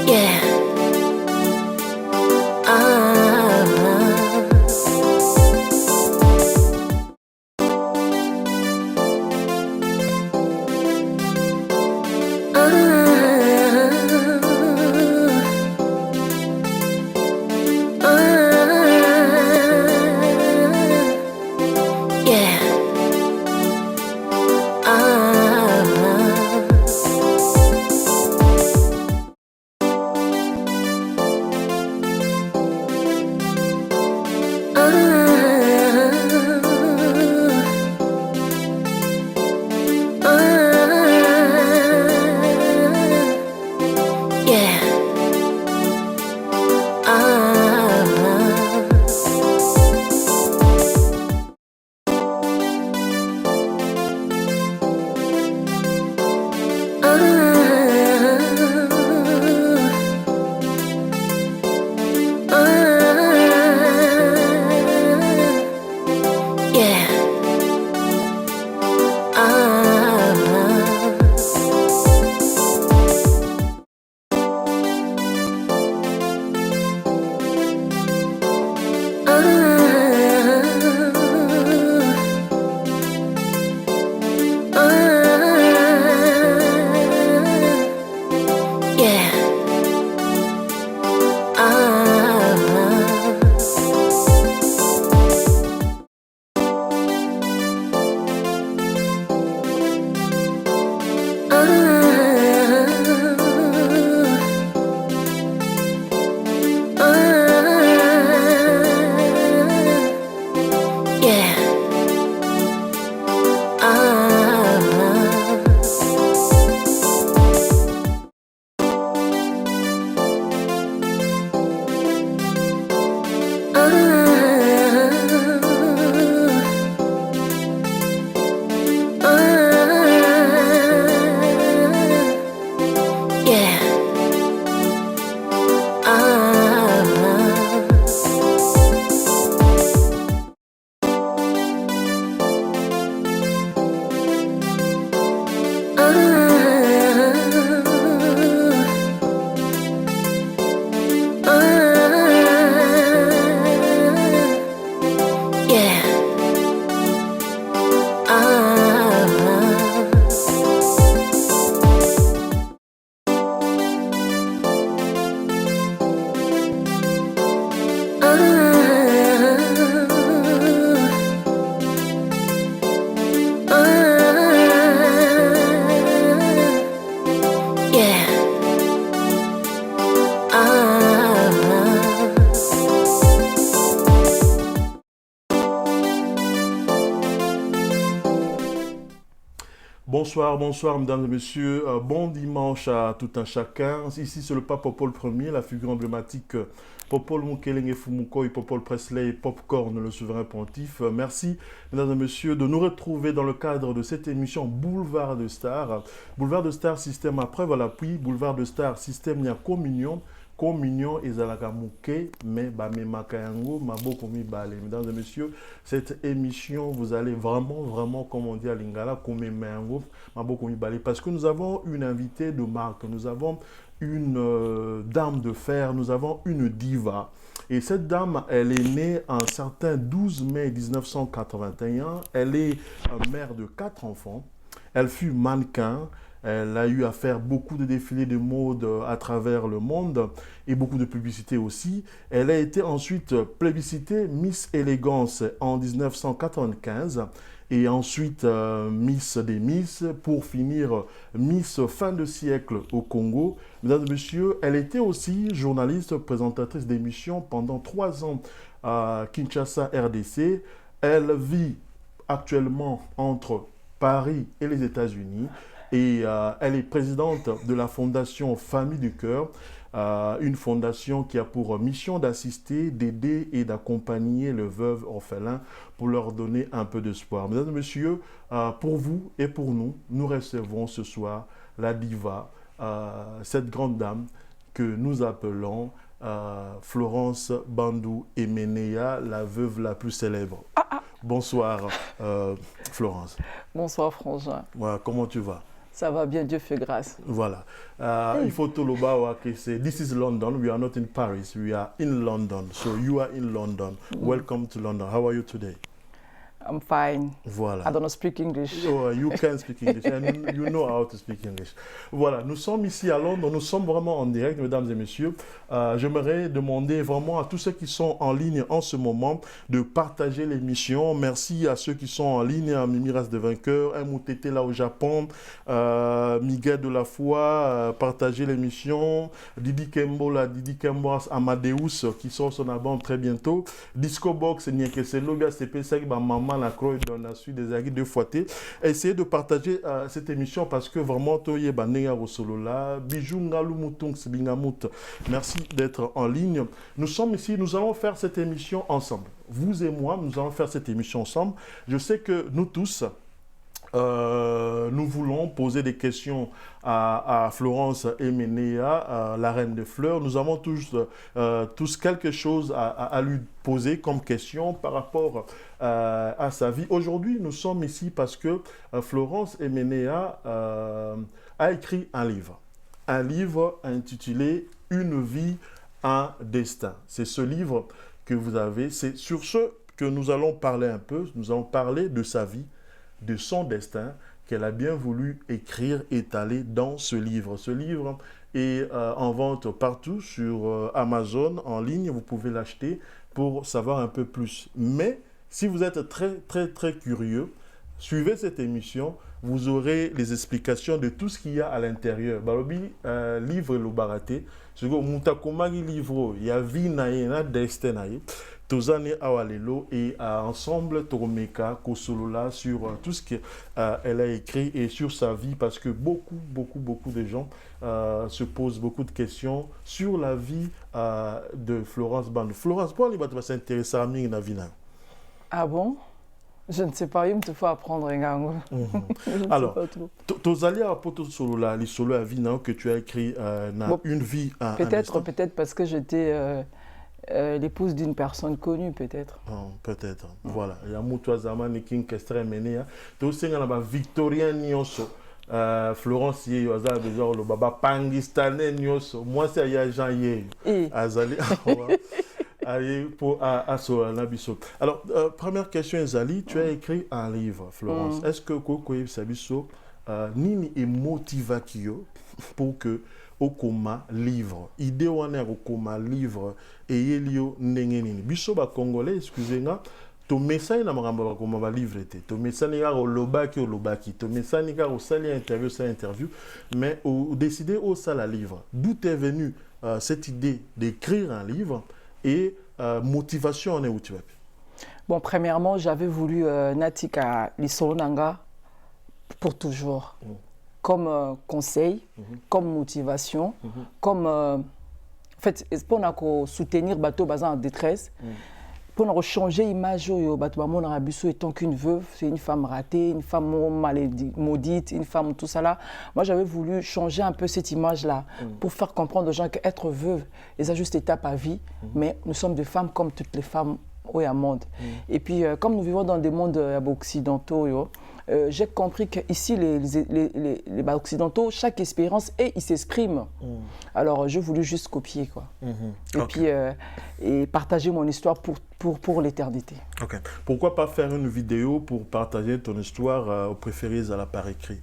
Yeah. Bonsoir, bonsoir mesdames et messieurs, bon dimanche à tout un chacun. Ici c'est le pape Paul Ier, la figure emblématique Popol Mukelenge Fumukoi, Popol Presley, Popcorn, le souverain pontife. Merci mesdames et messieurs de nous retrouver dans le cadre de cette émission Boulevard de Stars. Boulevard de Stars, système après voilà, puis Boulevard de Stars, système il y a communion. Communion ezalaka muke mais bamemaka yango maboko mibale. Mesdames et messieurs, cette émission vous allez vraiment comme on dit à Lingala komema yango maboko mibale parce que nous avons une invitée de marque, nous avons une dame de fer, nous avons une diva. Et cette dame, elle est née un certain 12 mai 1981. Elle est mère de 4 enfants. Elle fut mannequin. Elle a eu à faire beaucoup de défilés de mode à travers le monde et beaucoup de publicités aussi. Elle a été ensuite plébiscitée Miss Élégance en 1995 et ensuite Miss des Miss pour finir Miss fin de siècle au Congo. Mesdames et messieurs, elle était aussi journaliste, présentatrice d'émissions pendant 3 ans à Kinshasa, RDC. Elle vit actuellement entre Paris et les États-Unis. Et elle est présidente de la fondation Famille du Cœur, une fondation qui a pour mission d'assister, d'aider et d'accompagner les veuves orphelins pour leur donner un peu d'espoir. Mesdames et messieurs, pour vous et pour nous, nous recevons ce soir la diva, cette grande dame que nous appelons Florence Bandou Emenea, la veuve la plus célèbre. Bonsoir Florence. Bonsoir Frangin. Voilà, comment tu vas? Ça va bien, Dieu fait grâce. Voilà. Il faut tout le bas que c'est This is London. We are not in Paris. We are in London. So you are in London. Welcome to London. How are you today? I'm fine. Voilà. I don't speak English. Oh, you can speak English and you know how to speak English. Voilà, nous sommes ici à Londres, nous sommes vraiment en direct, mesdames et messieurs. J'aimerais demander vraiment à tous ceux qui sont en ligne en ce moment de partager l'émission. Merci à ceux qui sont en ligne, à Mimi Race de Vainqueur, Mutete là au Japon, Miguel de la Foi, partagez l'émission, Didi Kembo, Amadeus qui sort son album très bientôt, Disco Box, Niekeselo, CP5, Maman, la Croix, dans la suite des aguilles de Fouetté. Essayez de partager cette émission parce que vraiment, Toye Banega Rosolola, Bijou Ngalou Moutung Sibingamut, merci d'être en ligne. Nous sommes ici, nous allons faire cette émission ensemble. Vous et moi, nous allons faire cette émission ensemble. Je sais que nous tous, nous voulons poser des questions à Florence Emenea, la reine des fleurs. Nous avons tous quelque chose à lui poser comme question par rapport à sa vie. Aujourd'hui, nous sommes ici parce que Florence Emenea a écrit un livre intitulé « Une vie, un destin ». C'est ce livre que vous avez. C'est sur ce que nous allons parler un peu. Nous allons parler de sa vie, de son destin qu'elle a bien voulu écrire, étaler dans ce livre. Ce livre est en vente partout sur Amazon, en ligne. Vous pouvez l'acheter pour savoir un peu plus. Mais si vous êtes très curieux, suivez cette émission. Vous aurez les explications de tout ce qu'il y a à l'intérieur. Balobi, livre le baraté. Ce que Moutakomagi livre, il y a vie na destin naïe. Tozane Awalelo et ensemble Toromeka Kosolola sur tout ce qu'elle a écrit et sur sa vie parce que beaucoup de gens se posent beaucoup de questions sur la vie de Florence Bandou. Florence, pourquoi tu vas s'intéresser à Ming Navina? Ah bon? Je ne sais pas, il me faut apprendre un gang. Alors, Tozali à Poto Solola, les solo à vie que tu as écrit une vie. Peut-être parce que j'étais l'épouse d'une personne connue, peut-être. Peut-être. Voilà. Il y a Moutoua Zaman qui est mené. Tu sais, il y a Victorien Nyonso. Florence Yeyoza, le baba Pangistanais Nyonso. Moi, c'est Jean Yé. Azali. Alors, première question, Zali, tu as écrit un livre, Florence. Est-ce que Kokoye Sabiso, Nini est motivé pour que Okoma livre, idée wana Okoma livre, et Yelio Nengenini. Biso ba Congolais, excusez-moi, to message na maramba comme va livre était. To message ni au lobaki, to message ni au sali interview, mais au décider au sala livre. D'où est venue cette idée d'écrire un livre et motivation en est où tu vas? Bon, premièrement, j'avais voulu Natika Lissolonanga pour toujours. Comme conseil, comme motivation, comme en fait, pour soutenir Bateau Bazan en détresse, pour changer l'image de Bateau Bazan en étant qu'une veuve, c'est une femme ratée, une femme maudite, une femme tout ça là. Moi, j'avais voulu changer un peu cette image-là pour faire comprendre aux gens qu'être veuve, c'est juste étape à vie, mais nous sommes des femmes comme toutes les femmes au monde. Et puis, comme nous vivons dans des mondes occidentaux, j'ai compris qu'ici, les occidentaux, chaque expérience, ils s'expriment. Alors, je voulais juste copier, quoi. Et puis, et partager mon histoire pour l'éternité. Okay. Pourquoi pas faire une vidéo pour partager ton histoire aux préférés à la par écrit?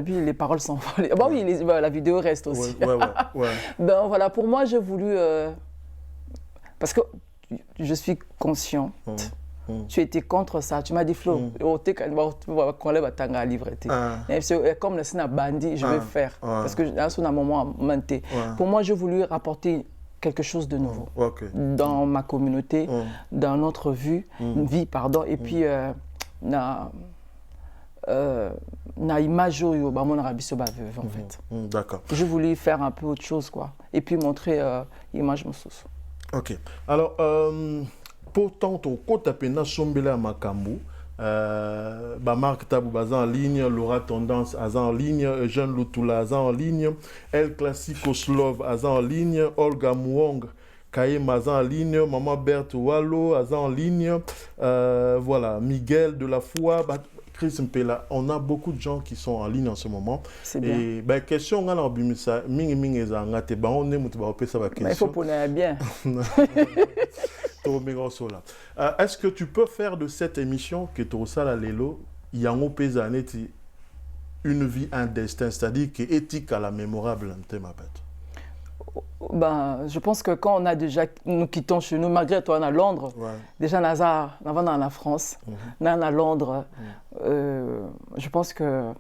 Puis les paroles s'envolent. Bon, oui, la vidéo reste aussi. Ouais. Ben, voilà, pour moi, je voulu... parce que je suis consciente. Tu étais contre ça. Tu m'as dit, Flo, comme le Sina Bandi, je vais faire. Parce que dans un moment, pour moi, j'ai voulu rapporter quelque chose de nouveau dans ma communauté, dans notre vie, et puis na image mon Arabiso en fait. D'accord. Je voulais faire un peu autre chose, quoi. Et puis montrer l'image mon sauce. Ok. Alors, pourtant, ton compte à peine Sombela Makambu, Marc Tabou en ligne, Laura Tendance en ligne, Jeanne Lutula en ligne, El Classico Slov en ligne, Olga Mouong, Kaye Mazan en ligne, Maman Berthe Wallo en ligne, voilà, Miguel de la Foi, Chris Mpela, on a beaucoup de gens qui sont en ligne en ce moment. C'est bien. Et ben question on a l'obimisa mingi mingi ezanga te ba on ne mutu ba pesa ba question. Mais il faut poser bien. Est-ce que tu peux faire de cette émission que tu as la lelo yango pesaneti une vie, un destin, c'est-à-dire qui est éthique à la mémorable en thème à ben, je pense que quand on a déjà, nous quittons chez nous, malgré toi on est à Londres, ouais. Déjà on va dans la France, on est à Londres, je pense que,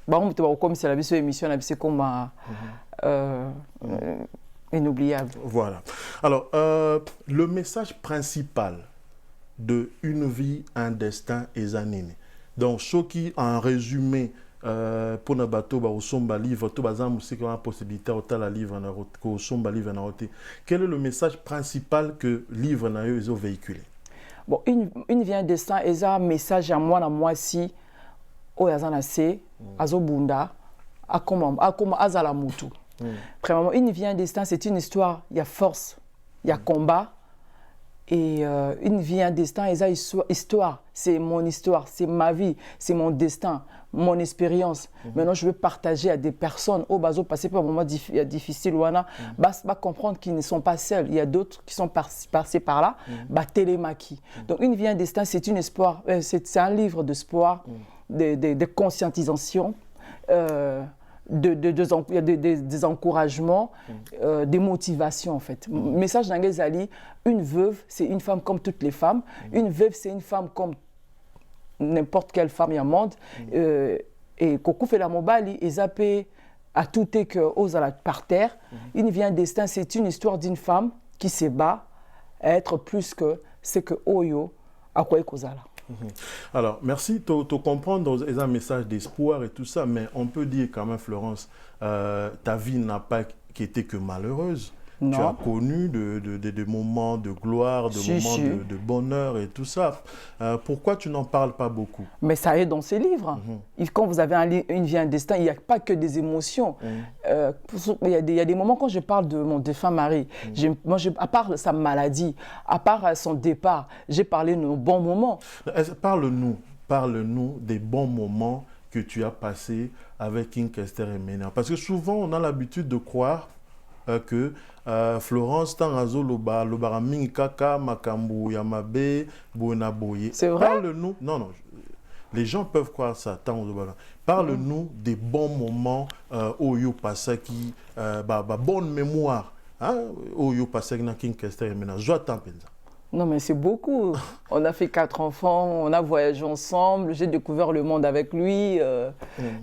bon, comme c'est la vie sur l'émission, c'est comme inoubliable. Voilà. Alors, le message principal de Une vie, un destin et Zanine. Donc, ce qui, en résumé, pour nos bateaux, au somba livre, tout bazar, c'est qu'on a possibilité de la livre, au somba livre, quel est le message principal que livre n'a eu véhiculé? Bon, une vie, un destin, et un message à moi si, au yazana se, azo bunda, à comment azala mutu. Premièrement, une vie, un destin, c'est une histoire, il y a force, il y a combat. Et une vie, un destin, et ça, histoire, c'est mon histoire, c'est ma vie, c'est mon destin, mon expérience. Maintenant, je veux partager à des personnes, au bateau, passer par un moment difficile, comprendre qu'ils ne sont pas seuls. Il y a d'autres qui sont passés par là, télémaki. Donc, une vie, un destin, c'est une espoir, c'est un livre d'espoir, de conscientisation. Des encouragements, des motivations en fait. Message d'Angel Ali, une veuve, c'est une femme comme toutes les femmes. Une veuve, c'est une femme comme n'importe quelle femme au monde. Et Kokou fait la mobali, et zappé à tout est que ose à la par terre. Une vie, un destin, c'est une histoire d'une femme qui se bat à être plus que ce que Oyo a quoi kozala. Alors, merci de comprendre un message d'espoir et tout ça, mais on peut dire quand même, Florence, ta vie n'a pas été que malheureuse. Non. Tu as connu des moments de gloire, des moments de bonheur et tout ça. Pourquoi tu n'en parles pas beaucoup? Mais ça est dans ces livres. Quand vous avez une vie, un destin, il n'y a pas que des émotions. Il y a des moments quand je parle de mon défunt mari, à part sa maladie, à part son départ, j'ai parlé de nos bons moments. Parle-nous des bons moments que tu as passés avec King Kester et Ménia. Parce que souvent, on a l'habitude de croire que Florence Tangazo Lobara Minkaka Makambu Yamabe Bonaboye. C'est vrai? Parle-nous. Non, les gens peuvent croire ça. Parle-nous des bons moments au Yo Pasaki, bonne mémoire. Au Yo Pasaki na King Kester et Ménia. Je t'en prie. Non, mais c'est beaucoup. On a fait 4 enfants, on a voyagé ensemble, j'ai découvert le monde avec lui.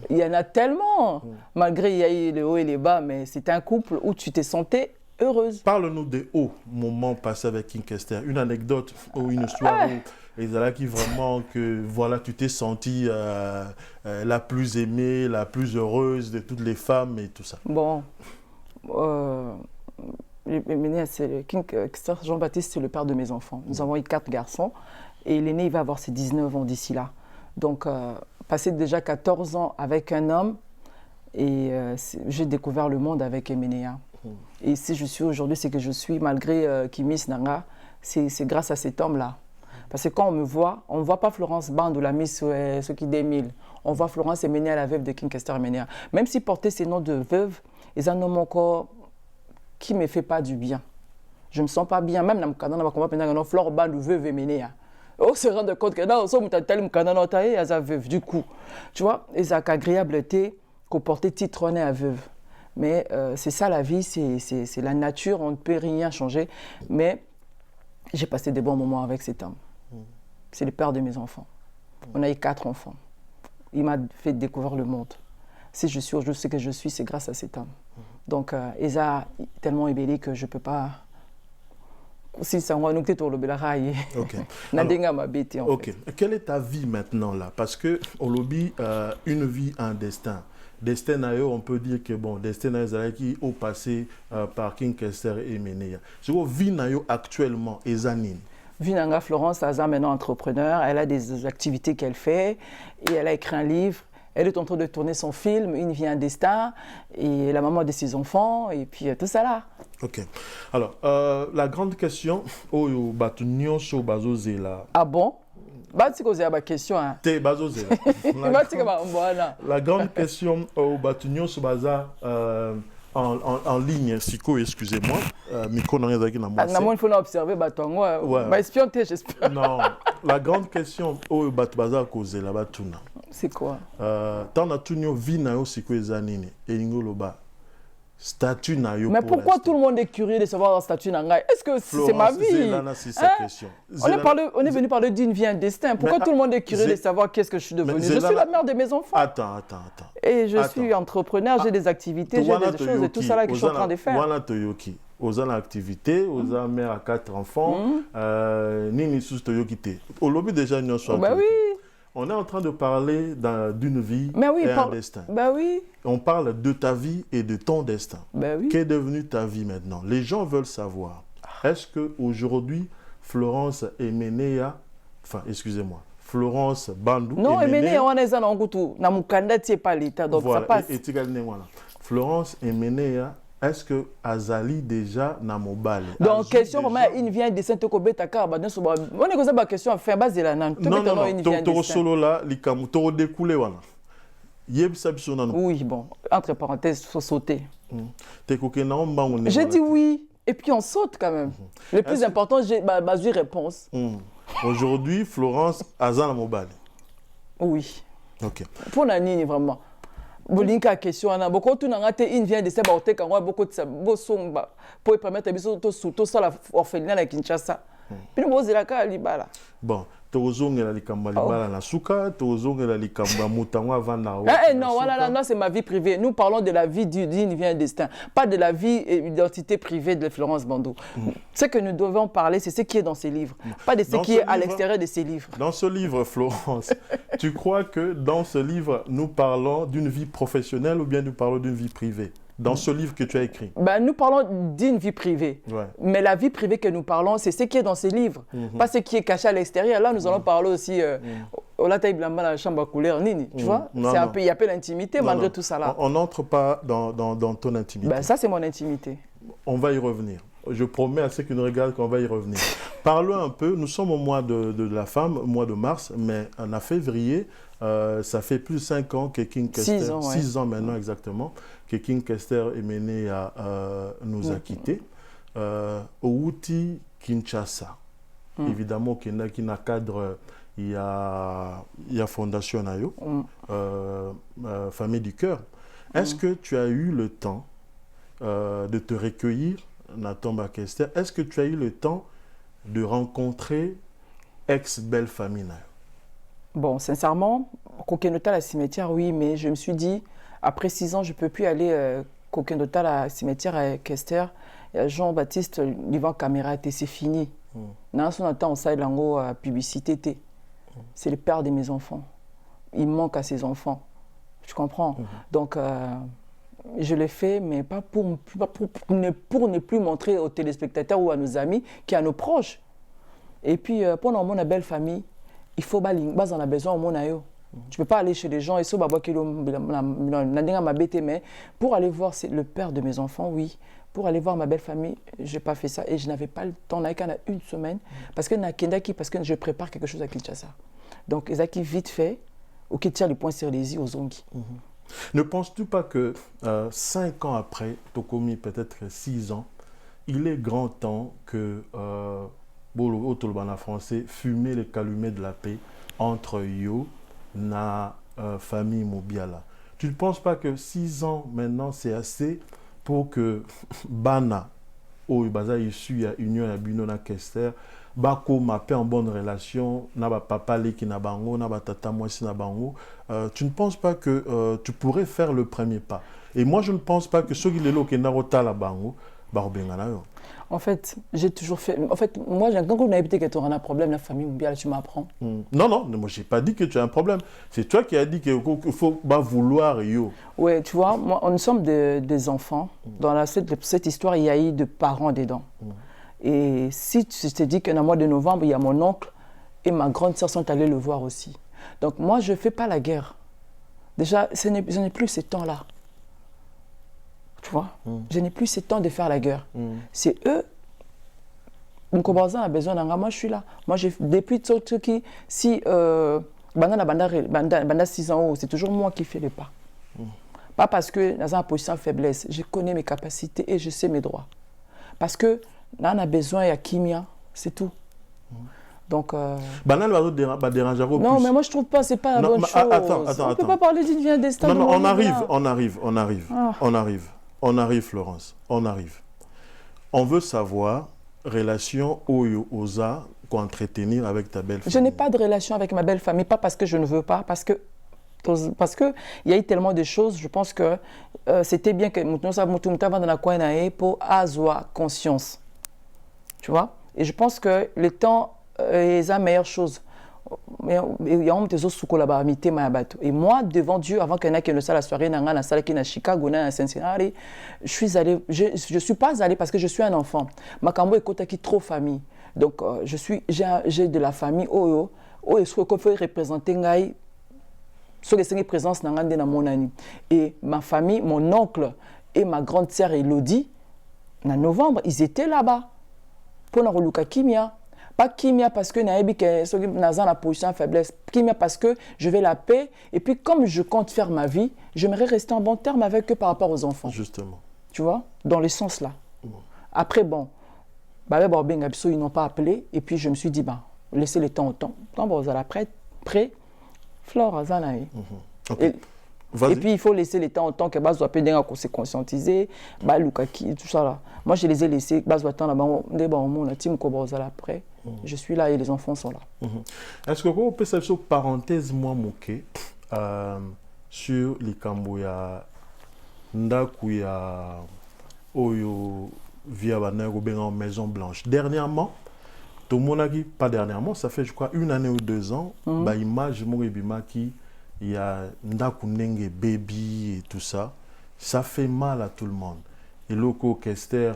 Il y en a tellement. Malgré il y a eu les hauts et les bas, mais c'est un couple où tu t'es sentie heureuse. Parle-nous des hauts moments passés avec King Kester. Une anecdote ou une histoire où ils allaient qui vraiment que voilà, tu t'es sentie la plus aimée, la plus heureuse de toutes les femmes et tout ça. Bon. King Kester Jean-Baptiste, c'est le père de mes enfants. Nous avons eu 4 garçons et l'aîné, il va avoir ses 19 ans d'ici là. Donc, passer déjà 14 ans avec un homme et j'ai découvert le monde avec Eménéa. Et si je suis aujourd'hui, c'est que je suis, malgré Kimis Nanga, c'est grâce à cet homme-là. Parce que quand on me voit, on ne voit pas Florence Band ou la Miss ce qui démile. On voit Florence Eménéa, la veuve de King Kester Eménéa. Même si porter ces noms de veuve, ils en ont encore qui ne me fait pas du bien. Je ne me sens pas bien, même dans le canal, on va prendre Flore Band ou veuve Eménéa. On se rend compte que là, on a tel canal, on a veuve. Du coup, tu vois, ils ont agréabilité qu'on portait titronné à veuve. Mais c'est ça la vie, c'est la nature, on ne peut rien changer. Mais j'ai passé des bons moments avec cet homme. C'est le père de mes enfants. On a eu 4 enfants. Il m'a fait découvrir le monde. Si je suis aujourd'hui ce que je suis, c'est grâce à cet homme. Donc, il a tellement ébélé que je ne peux pas... Si ça va nous tout le belaray. OK. OK. Quelle est ta vie maintenant là? Parce que au lobby, une vie, un destin. Destin on peut dire que bon, destin qui au passé par King Kester et Ménéa. Je vois vie actuellement et Zanine. Vinanga Florence Aza maintenant entrepreneur, elle a des activités qu'elle fait et elle a écrit un livre. Elle est en train de tourner son film, Une vie, un destin, et la maman de ses enfants, et puis tout ça là. OK. Alors, la grande question, ah bon? question. Te bazose. La grande question au Batunyo Sobaza en ligne, Siko, excusez-moi. Micro n'a rien à dire. Il faut observer Batongo. Espion, j'espère. Non, la grande question au Batbaza causé la Batuna. C'est quoi? Tant na tunyo vi na yo Siko ezanini. Elingo loba. Statut na yo. Mais pourquoi tout le monde est curieux de savoir le statut Nangai? Est-ce que c'est ma vie? C'est sa question. On est venu parler d'une vie, un destin. Pourquoi tout le monde est curieux de savoir qu'est-ce que je suis devenu? Je suis la mère de mes enfants. Attends. Et je suis entrepreneur, j'ai des activités, j'ai des choses et tout ça là que je suis en train de faire. Voilà Toyoki. Aux activités, aux mères à 4 enfants, Nini sous Toyoki. Au lobby déjà, nous sommes. Bah oui. On est en train de parler d'une vie et un destin. Bah oui. On parle de ta vie et de ton destin. Bah oui. Qu'est devenue ta vie maintenant? Les gens veulent savoir. Est-ce qu'aujourd'hui, Florence Emenea, excusez-moi, Florence Bandou. Non, Emenea, on est en Goutou. Na mukanda tie pas l'état, donc voilà, ça passe. Florence Emenea. Est-ce que Azali déjà n'a mobile? Donc, question comment il vient de Saint-Okobeta Karba. On est comme ça, ma question à faire base de la nan. Non, Toro solo là, l'ikamu, Toro découlé, voilà. Oui, bon, entre parenthèses, il faut sauter. J'ai dit oui, et puis on saute quand même. Le plus important, j'ai ma réponse. Aujourd'hui, Florence Azali n'a mobile. Oui. Ok. Pour Nani, vraiment. Bolinka question ana beaucoup tout n'angate in vient de savoir que quand beaucoup de bosomba pour permettre biso to ça la orphelinat à Kinshasa. Puis nous posez la cas à Libala. Bon, tozongela likamba Libala na suka, tozongela likamba mutango avant na. Non, voilà, là c'est ma vie privée. Nous parlons de la vie d'une vie un destin, pas de la vie et l'identité privée de Florence Bandou. Ce que nous devons parler, c'est ce qui est dans ces livres, pas de ce qui est à l'extérieur de ces livres. Dans ce livre, Florence, tu crois que dans ce livre, nous parlons d'une vie professionnelle ou bien nous parlons d'une vie privée? Dans ce livre que tu as écrit? Nous parlons d'une vie privée. Ouais. Mais la vie privée que nous parlons, c'est ce qui est dans ces livres, pas ce qui est caché à l'extérieur. Là, nous allons parler aussi au Lataï Blamba, la chambre à couleur, Nini. Tu vois, il y a un peu l'intimité malgré tout ça là. On n'entre pas dans ton intimité. Ça, c'est mon intimité. On va y revenir. Je promets à ceux qui nous regardent qu'on va y revenir. Parlons un peu, nous sommes au mois de la femme, au mois de mars, mais en février, ça fait plus de 5 ans que King Kester, 6 ans maintenant exactement, que King Kester Emenea nous a quittés. Au Outi Kinshasa, évidemment, qui n'a cadre, il y a Fondation Nayo, Famille du Cœur. Est-ce que tu as eu le temps de te recueillir, Natomba Kester? Est-ce que tu as eu le temps de rencontrer ex-belle famille? Bon, sincèrement, Kokenota la cimetière, oui, mais je me suis dit, après 6 ans, je ne peux plus aller Kokenota la cimetière à Kester. Jean-Baptiste, Livan Caméra, c'est fini. Dans son temps, on sait la publicité. C'est le père de mes enfants. Il manque à ses enfants. Tu comprends? Donc, je l'ai fait, mais pas pour ne plus montrer aux téléspectateurs ou à nos amis, qu'à nos proches. Et puis, pendant mon belle famille, il faut que on a besoin au monde. Tu ne peux pas aller chez les gens et ça, mais pour aller voir le père de mes enfants, oui. Pour aller voir ma belle famille, je n'ai pas fait ça. Et je n'avais pas le temps, il y a une semaine, parce que je prépare quelque chose à Kinshasa. Donc, ils vite fait, ou qui tire les points sur les yeux aux ongles. Ne penses-tu pas que 5 ans après, Tokomi, peut-être 6 ans, il est grand temps que Bolo Otolbana français fumer les calumets de la paix entre yo na famille Mobiala? Tu ne penses pas que 6 ans maintenant c'est assez pour que Bana Oibaza issu à Union à Bino na Kester Bako m'a en bonne relation, na ba papa li ki na bango, na ba tata moi si na bango. Tu ne penses pas que tu pourrais faire le premier pas? Et moi je ne pense pas que ceux qui les lo ki na rota la bango ba obengana yo. En fait, j'ai toujours fait. En fait, moi, quand on a évité que tu auras un problème, la famille, bien, tu m'apprends. Non, moi, je n'ai pas dit que tu as un problème. C'est toi qui as dit qu'il faut pas vouloir. Oui, tu vois, moi, nous sommes des enfants. Dans cette histoire, il y a eu de parents dedans. Et si tu te dis qu'un mois de novembre, il y a mon oncle et ma grande sœur sont allés le voir aussi. Donc, moi, je ne fais pas la guerre. Déjà, je n'ai plus ce temps-là. Tu vois, je n'ai plus ce temps de faire la guerre. C'est eux, Mkobaza a besoin d'anga, moi je suis là. Moi, depuis Tsoki, si banda 6 ans, c'est toujours moi qui fais le pas. Pas parce que dans une position de faiblesse, je connais mes capacités et je sais mes droits. Parce que là, on a besoin, il y a Kimia, c'est tout. Donc. Banal va déranger plus. Non, mais moi je trouve pas, c'est pas la bonne chose. Attends. On ne peut pas parler d'une vie destin. Non, on arrive, Florence. On arrive. On veut savoir, relation Oza qu'entretenir avec ta belle famille. Je n'ai pas de relation avec ma belle famille, pas parce que je ne veux pas, parce que il y a eu tellement de choses, je pense que c'était bien que nous pour avoir conscience. Tu vois? Et je pense que le temps est la meilleure chose. Et moi, devant Dieu, avant qu'il y ait une salle à soirée, dans la salle qui est à Chicago, à Cincinnati, je suis pas allée parce que je suis un enfant. Ma cambo est côté qui trop famille. Donc, j'ai de la famille. Est-ce qu'on peut représenter une présence dans mon année. Et ma famille, mon oncle et ma grande sœur Elodie, en novembre, ils étaient là-bas. Pour nous Kimia. Pas Kimia parce que dans la position de faiblesse. Kimia parce que je veux la paix. Et puis, comme je compte faire ma vie, j'aimerais rester en bon terme avec eux par rapport aux enfants. Justement. Tu vois? Dans le sens là. Après, bon, ils n'ont pas appelé. Et puis, je me suis dit, laissez le temps au temps. Quand vous allez prêt, Flore, Zanaï. Okay. Et puis, il faut laisser le temps au temps que Baz doit se conscientiser, Lukaki, tout ça là. Moi, je les ai laissés, Baz doit attendre, après. Je suis là et les enfants sont là. Est-ce que vous pouvez faire une parenthèse, moi, sur les Cambouya, Ndakuya, Oyo, via la Maison Blanche. Dernièrement, tout le monde a dit, pas dernièrement, ça fait, je crois, 1 année ou 2 ans, image qui il y a Ndakunenge baby et tout ça. Ça fait mal à tout le monde. Et Loko Kester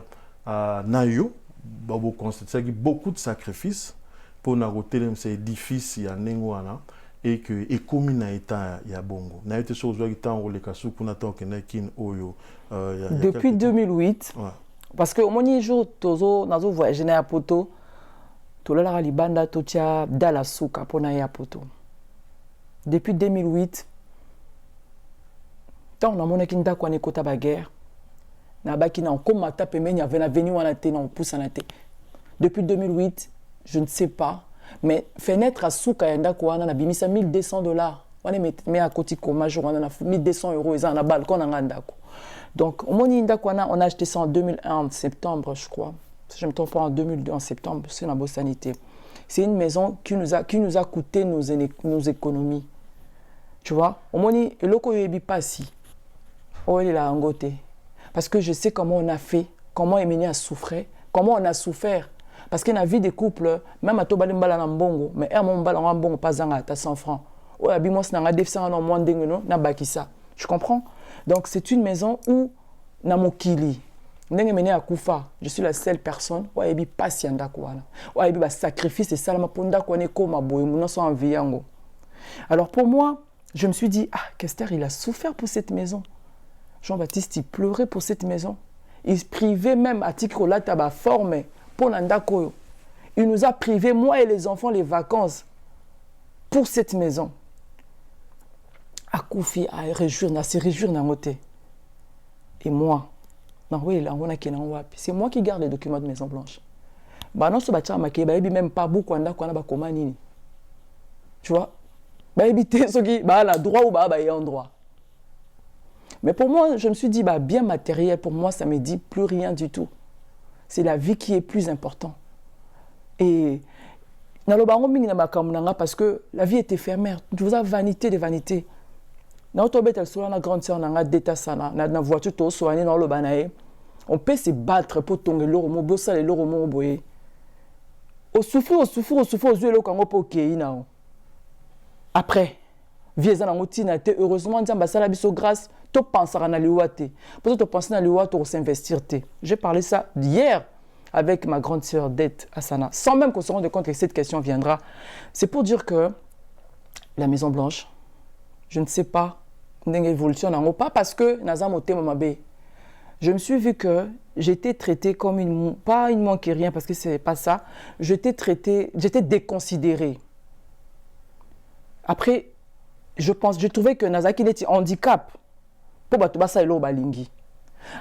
à Nayo, beaucoup de sacrifices pour naroter ces édifices il y a Nengwana et que économie na eta ya bongo. Na été chose qui tant le kasu kuna tant que nekin oyo. Depuis 2008. Ouais. Parce que au moni jour tozo nazo voyager na poto. Tola libanda totia dala suka pona ya poto. Depuis 2008, tant on a mon équipe d'accord avec la guerre, na baki na encore tape mais il y avait na venu wana te na pousse na te. Depuis 2008, je ne sais pas, mais fenêtre à souka yanda ko wana na bimisa $1,200. On met à côté ko major on a 1,200 € ils na balcon na ngandako. Donc au moni ndako wana on a acheté ça en 2001 en septembre je crois. Si je ne me trompe pas en 2002 en septembre, c'est la Bossanité. C'est une maison qui nous a coûté nos économies. Tu vois, au moins, le loco yebi pas si. Oh, il est là en côté. Parce que je sais comment on a fait, comment Emily a souffert, comment on a souffert. Parce que dans la vie des couples, même à Tobali Mbala Nambongo, mais à mon Mbala Nambongo, pas en à 100 francs. Oh, abimos n'a pas de en moins d'ingeno, n'a pas ça. Tu comprends? Donc, c'est une maison où Namokili. Je suis la seule personne qui a patience. Qui a sacrifice et salama pour alors pour moi, je me suis dit, Kester, il a souffert pour cette maison. Jean-Baptiste, il pleurait pour cette maison. Il privait même à Tikrola Taba formé pour Nandako. Il nous a privé, moi et les enfants, les vacances pour cette maison. À Koufi, à se réjouir dans côté. Et moi, c'est moi qui garde les documents de Maison Blanche. Même pas beaucoup tu vois? La droit ou en droit. Mais pour moi, je me suis dit, bien matériel, pour moi, ça ne me dit plus rien du tout. C'est la vie qui est plus importante. Et parce que la vie est éphémère. Tu vous as vanité de vanité. On peut se battre pour tomber l'oromo, bossa et l'oromo boye. Au souffrir, aux yeux, le Congo pour Kéina. Après, heureusement, grâce, tu penses à l'Iwate. Parce que tu penses à l'Iwate pour s'investir. J'ai parlé ça hier avec ma grande sœur Dette Asana, sans même qu'on se rende compte que cette question viendra. C'est pour dire que la Maison Blanche, je ne sais pas, l'évolution pas parce que je me suis vu que j'étais traitée comme pas une moins que rien, parce que c'est pas ça. J'étais déconsidérée. Après, je trouvais que Nazaki était handicap pour batubasa elo balingi.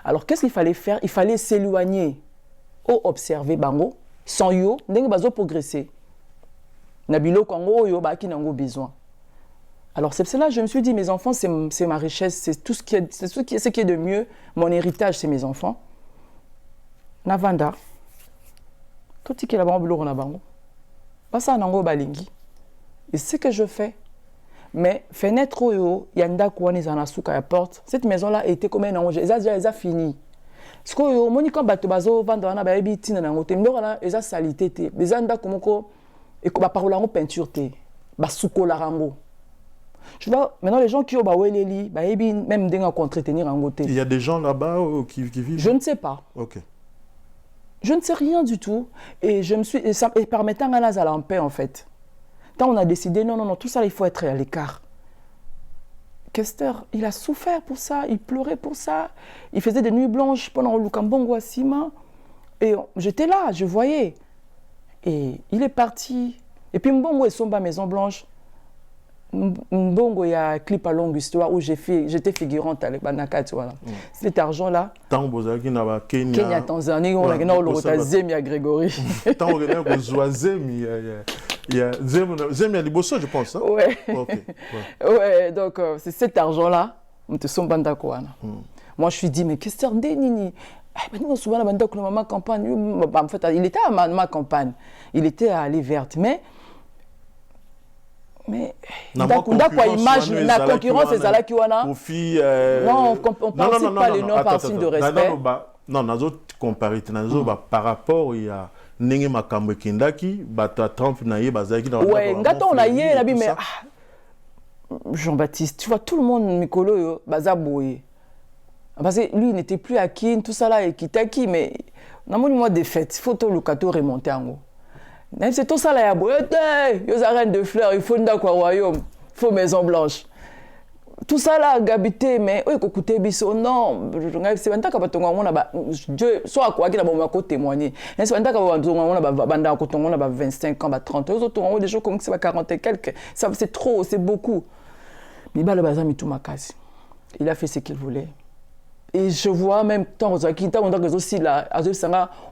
Alors, qu'est-ce qu'il fallait faire? Il fallait s'éloigner ou observer bango, sans yo, n'engue bazo progresser. Nabilo kongo yo baki nango besoin. Alors, c'est cela, je me suis dit, mes enfants, c'est ma richesse, c'est tout ce qui est de mieux. Mon héritage, c'est mes enfants. Navanda. Tout ce qui est là-bas, on a bango. Basa nango balingi. Et c'est ce que je fais. Mais fenêtre oyo, yanda kouani zanasuka ya porte. Cette maison-là était comme un ange. Elle a fini. Ce que yo, moni quand bato bazo vendre wana ba yebi tina nango te. Ndoko na eza salité te. Eza nda komoko et ko ba parola ngo peinture te. Ba sukola rango. Tu vois, maintenant les gens qui ont ba weleli, ba yebi même denga entretenir rango te. Il y a des gens là-bas qui vivent. Je ne sais pas. OK. Je ne sais rien du tout et permettant à Nazala en paix en fait. Quand on a décidé, non, tout ça, il faut être à l'écart. Kester, il a souffert pour ça, il pleurait pour ça. Il faisait des nuits blanches pendant le Lukambongo à Sima. Et j'étais là, je voyais. Et il est parti. Et puis Mbongo et Somba Maison Blanche. Mbongo, il y a un clip à longue histoire où j'étais figurante avec Banaka, tu vois. Cet argent-là. Kenya, Tanzanie, on a le Zemi à Grégory. Tant on a Zemi. Il y a Zemi à Liboso, je pense. Hein? Ouais. Okay. Ouais, donc c'est cet argent-là. On te sommes bandakouana. Moi, je suis dit, mais qu'est-ce que c'est Nini? En fait, il était à ma campagne. Il était à aller verte. Mais la concurrence, c'est ça qui wana. Non, on ne pense pas les noms par signe de respect. Non, dans d'autres comparaisons, par rapport il y a Nenge Makambo Kindaki, Bata Trump Naye Bazaki dans ouais, Ngato Naye, là, mais Jean-Baptiste, tu vois, tout le monde, Mikolo, Bazaboye. Parce que lui, il n'était plus à Kin, tout ça là, et Kitaki, mais dans mon mois de fête, il faut tout le cadeau remonter en haut. C'est tout ça là, il y a beau, il y a reine de fleurs, il faut une d'accord royaume, il faut maison blanche. Tout ça là, Gabité, mais oui, écoutez, biso, non, c'est maintenant qu'on a Dieu, soit quoi qu'il a bon témoigner. C'est maintenant qu'on a 25 ans, 30 ans, les autres ont des gens comme ça, 40 et quelques. C'est trop, c'est beaucoup. Mais le bazar, il a fait ce qu'il voulait. Et je vois même tant on a aussi là,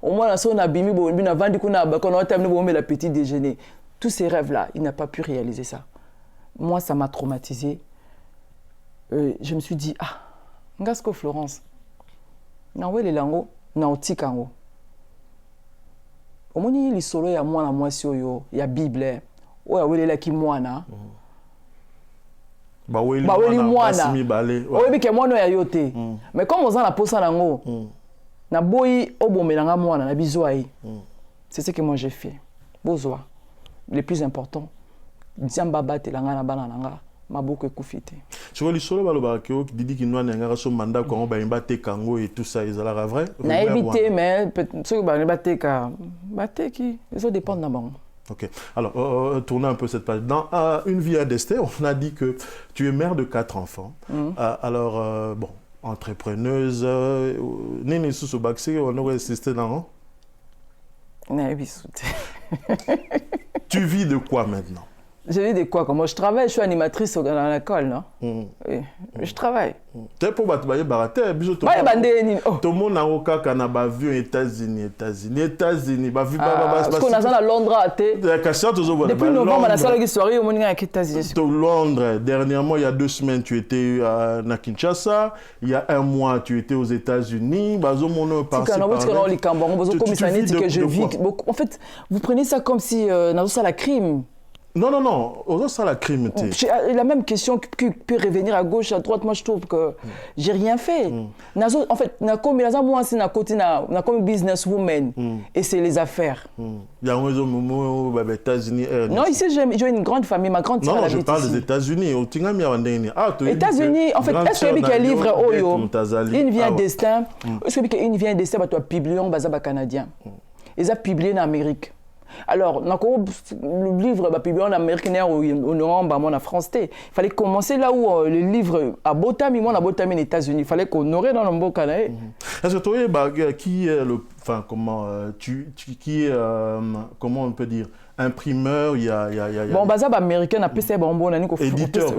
au moins on a bimi, on a vendu qu'on a terminé le petit déjeuner. Tous ces rêves là, il n'a pas pu réaliser ça. Moi, ça m'a traumatisé. Je me suis dit, Ngasko Florence, Nawe les lango, Nautikango. Au moins, il y a solo, il y a moi, il y a Bible, il y a qui moi, na. Oui, mais comme on a la pose nango, na boyi obomelanga mwana na bizwai. C'est ce que moi j'ai fait. Bozwa. Le plus important, Diamba batelanga na bana nanga. Ma beaucoup écoufité. Tu vois, les solo balobakio qui dit qu'il nous a un son mandat quand on va battre Kango et tout ça, ils ont l'air vrai. Na évité, mais ceux qui vont battre qui, ils ont dépendre d'un bon. Ok. Alors, tournons un peu cette page. Dans Une vie à destin, on a dit que tu es mère de 4 enfants. Alors, bon, entrepreneuse, Néné Soussoubaxé, on aurait assisté dans. Tu vis de quoi maintenant? Je vis de quoi? Comme moi, je travaille, je suis animatrice dans l'école, non? Oui, je travaille. Tu es pour battre baraté, tout le monde a au cas qu'on a vu aux États-Unis, parce qu'on a à Londres, depuis novembre, on a ça la soirée au monde aux États-Unis. Londres, dernièrement, il y a 2 semaines, tu étais à Kinshasa. Il y a 1 mois, tu étais aux États-Unis. En fait, vous prenez ça comme si on a ça la crime. Non, ça la crime. La même question qui peut revenir à gauche, à droite, moi je trouve que j'ai rien fait. En fait, moi c'est comme businesswoman et c'est les affaires. Non, ici j'ai une grande famille, ma grande sœur. Non, je parle des États-Unis. États-Unis, en fait, est-ce qu'il y a un livre Oyo, une vie à destin, est-ce qu'il y a une vie à destin, tu as publié en Bazaba canadien. Ils ont publié en Amérique. Alors, le livre, en américain, en France, il fallait commencer là où les livres à Botami, moi, à Botami, aux États-Unis, il fallait qu'on aurait dans le beau canal. Est-ce que toi, qui est le. Enfin, qui est, comment on peut dire, imprimeur, il y a. Bon, bazar américain, a PC, bon, éditeur,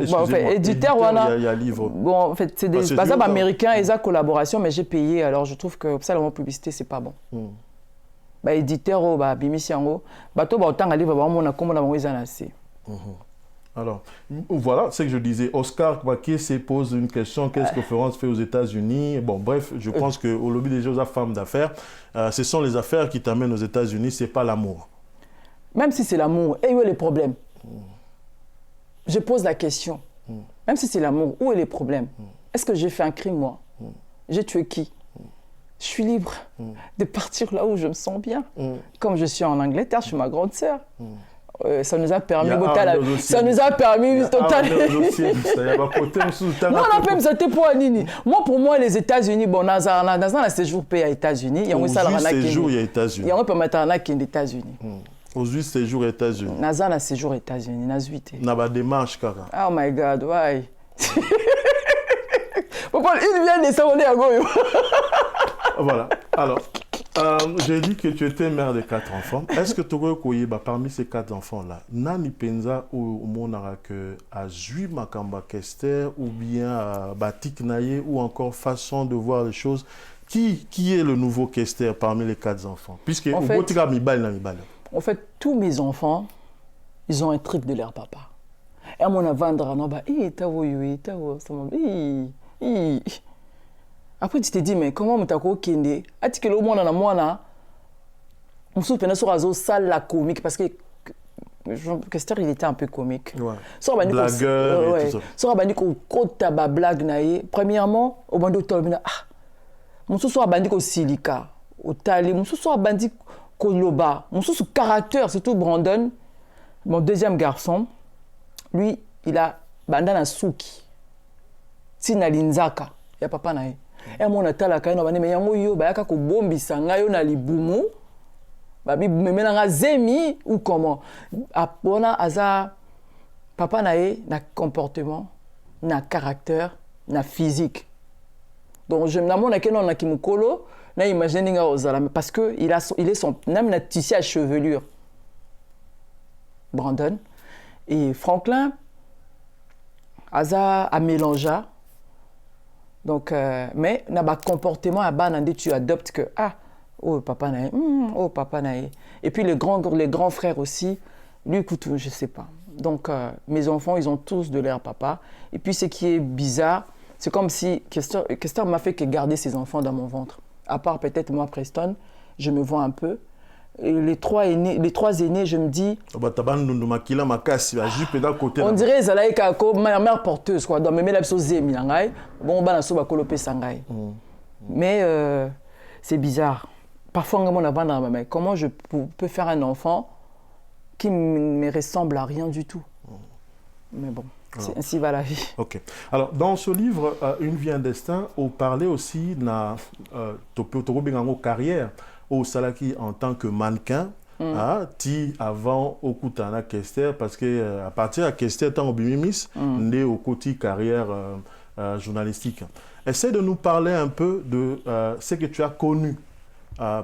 éditeur, il y a livre. Bon, en fait, c'est des bazar américains, ils ont collaboration, mais j'ai payé, alors je trouve que ça, la publicité, c'est pas bon. Éditeur, bimisi yango, bato autant livre, on a comme on a assez. Alors, voilà, c'est que je disais. Oscar Kwaké se pose une question. Qu'est-ce que Florence fait aux États-Unis? Bon, bref, je pense qu'au lobby des choses à femmes d'affaires, ce sont les affaires qui t'amènent aux États-Unis, ce n'est pas l'amour. Même si c'est l'amour, et où est le problème? Je pose la question. Même si c'est l'amour, où est le problème? Est-ce que j'ai fait un crime, moi? J'ai tué qui? Je suis libre de partir là où je me sens bien. Comme je suis en Angleterre, je suis ma grande sœur. Ça nous a permis ça nous a permis totalement. Non, on a même ça pour Anini. Moi, pour moi, les États-Unis, bon, dans un séjour pays aux États-Unis, il y a un séjour aux États-Unis. Il y a un peu maintenant qui est aux États-Unis. Aux 8 séjours aux États-Unis. Dans un séjour aux États-Unis, dans 8. Dans la démarche, Kaka. Oh my God, why? Pourquoi il vient de s'abonner à Goyo? Voilà. Alors, j'ai dit que tu étais mère de 4 enfants. Est-ce que tu aurais parmi ces 4 enfants-là, Nani Penza ou Monarake a joué Makamba Kester ou bien Batik Naye ou encore façon de voir les choses? Qui est le nouveau Kester parmi les 4 enfants? Puisque en fait, tous mes enfants, ils ont un truc de leur papa. Et à mon avandra, après, tu te dis, mais comment tu as kende? Est-ce que le monde en a moins? On se souvient sur la salle la comique parce que Kester, il était un peu comique. Ouais. Blagueur et tout ça. Sur la côte ta blague naïe. Premièrement, au bandeau tolmina, mon sous soit bandit au silica, au tali, mon sous soit bandit au loba, mon sous caractère, surtout Brandon, mon deuxième garçon, lui, il a bandana souki. Sinalinzaka, il y a papa naïe. Et mon atala kaino bani me yango yo ba ko bombi sanga yo na libumu ba bi memena nga zemi ou comment apona aza papa nae na comportement na caractère na physique. Donc je m'amona que non na kimukolo na imaginer nga ozala parce que il est son même na tissu à chevelure. Brandon et Franklin aza a mélanger. Donc, mais na ba comportement à bas tu adoptes que oh papa naïe, oh papa naïe. Et puis les grands frères aussi, lui écoute, je sais pas. Donc mes enfants, ils ont tous de leur papa. Et puis ce qui est bizarre, c'est comme si Kester m'a fait que garder ses enfants dans mon ventre. À part peut-être moi Preston, je me vois un peu. Et les trois aînés, je me dis. On dirait que ma mère porteuse, quoi. Dans mes mères, bon, mais c'est bizarre. Parfois, comment je peux faire un enfant qui ne me ressemble à rien du tout? Mais bon, ainsi va la vie. Ok. Alors, dans ce livre, Une vie, un destin, on parlait aussi de carrière. Au Salaki en tant que mannequin, avant au Koutana Kester, parce que à partir de Kester, tant au Bimimis, né au côté carrière journalistique. Essaie de nous parler un peu de ce que tu as connu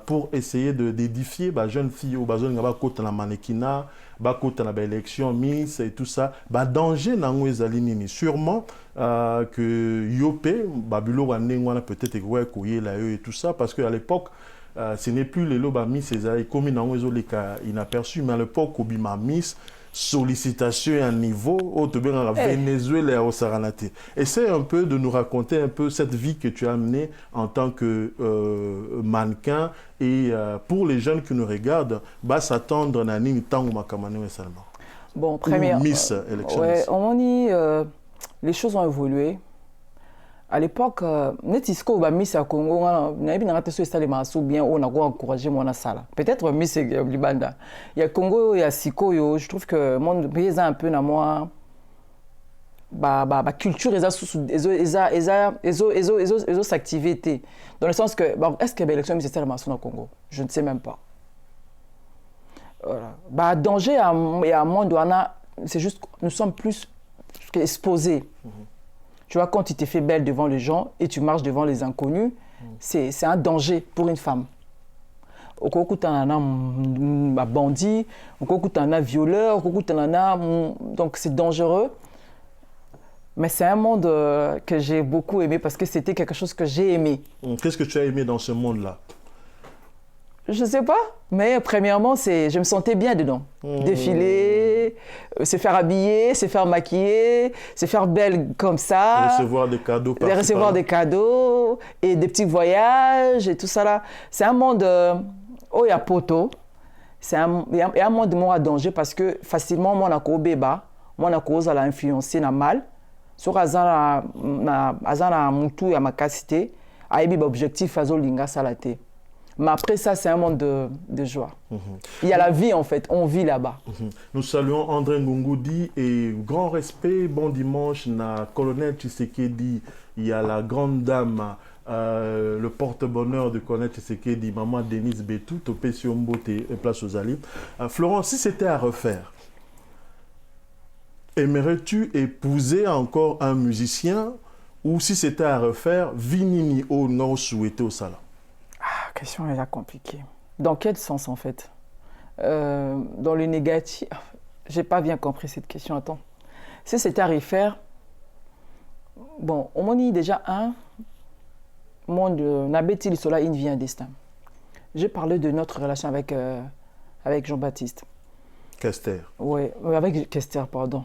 pour essayer d'édifier les jeunes filles au besoin de la mannequinat, de l'élection Miss et tout ça. Danger dans les sûrement que Yopé, Babulo, peut-être et tout ça, parce qu'à l'époque, ce n'est plus les lobes Miss César comme inaperçu, mais à l'époque, où Miss sollicitation à un niveau au Venezuela au Saranate. Essaie un peu de nous raconter un peu cette vie que tu as menée en tant que mannequin et pour les jeunes qui nous regardent, s'attendre à une temps ou seulement. Bon, première. Miss élection. Ouais, on m'a dit les choses ont évolué. À l'époque, Netisco ba Miss à Congo, n'a pas été installé massou bien, on a encouragé mon sala. Peut-être Miss Libanda. Il y a Congo, il y a Siko, je trouve que mon pays a un peu na moi culture les activités dans le sens que est-ce que l'élection Miss est massou au Congo? Je ne sais même pas. Voilà. Bah, danger, il y a un monde où c'est juste nous sommes plus exposés. Tu vois, quand tu t'es fait belle devant les gens et tu marches devant les inconnus, c'est un danger pour une femme. Au cas où tu en as un bandit, au cas où tu en as un violeur, au cas où tu en as... Donc c'est dangereux. Mais c'est un monde que j'ai beaucoup aimé parce que c'était quelque chose que j'ai aimé. Qu'est-ce que tu as aimé dans ce monde-là? Je ne sais pas, mais premièrement, je me sentais bien dedans. Défiler, se faire habiller, se faire maquiller, se faire belle comme ça. Recevoir des cadeaux. Recevoir des cadeaux et des petits voyages et tout ça là. C'est un monde où il y a poteau. Il y a un monde où à danger parce que facilement, moi, je suis moi, je suis influencé mal. Sur Azana Moutou et ma capacité, à objectif à Zolinga Salaté. Mais après ça, c'est un monde de joie. Il y a la vie, en fait. On vit là-bas. Nous saluons André Ngungoudi et grand respect, bon dimanche, na colonel Tshisekedi. Il y a la grande dame, le porte-bonheur de colonel Tshisekedi, maman Denise Betou, Topé Siombote et Place aux Alliés. Florent, si c'était à refaire, aimerais-tu épouser encore un musicien ou si c'était à refaire, Vinini au non souhaité au salon? La question est là compliquée. Dans quel sens en fait? Dans le négatif, j'ai pas bien compris cette question. Attends. Si c'était à refaire, bon, on m'a dit déjà monde Nabeti Lissola, une vie, un destin. J'ai parlé de notre relation avec Jean-Baptiste. Kester. Oui, avec Kester, pardon.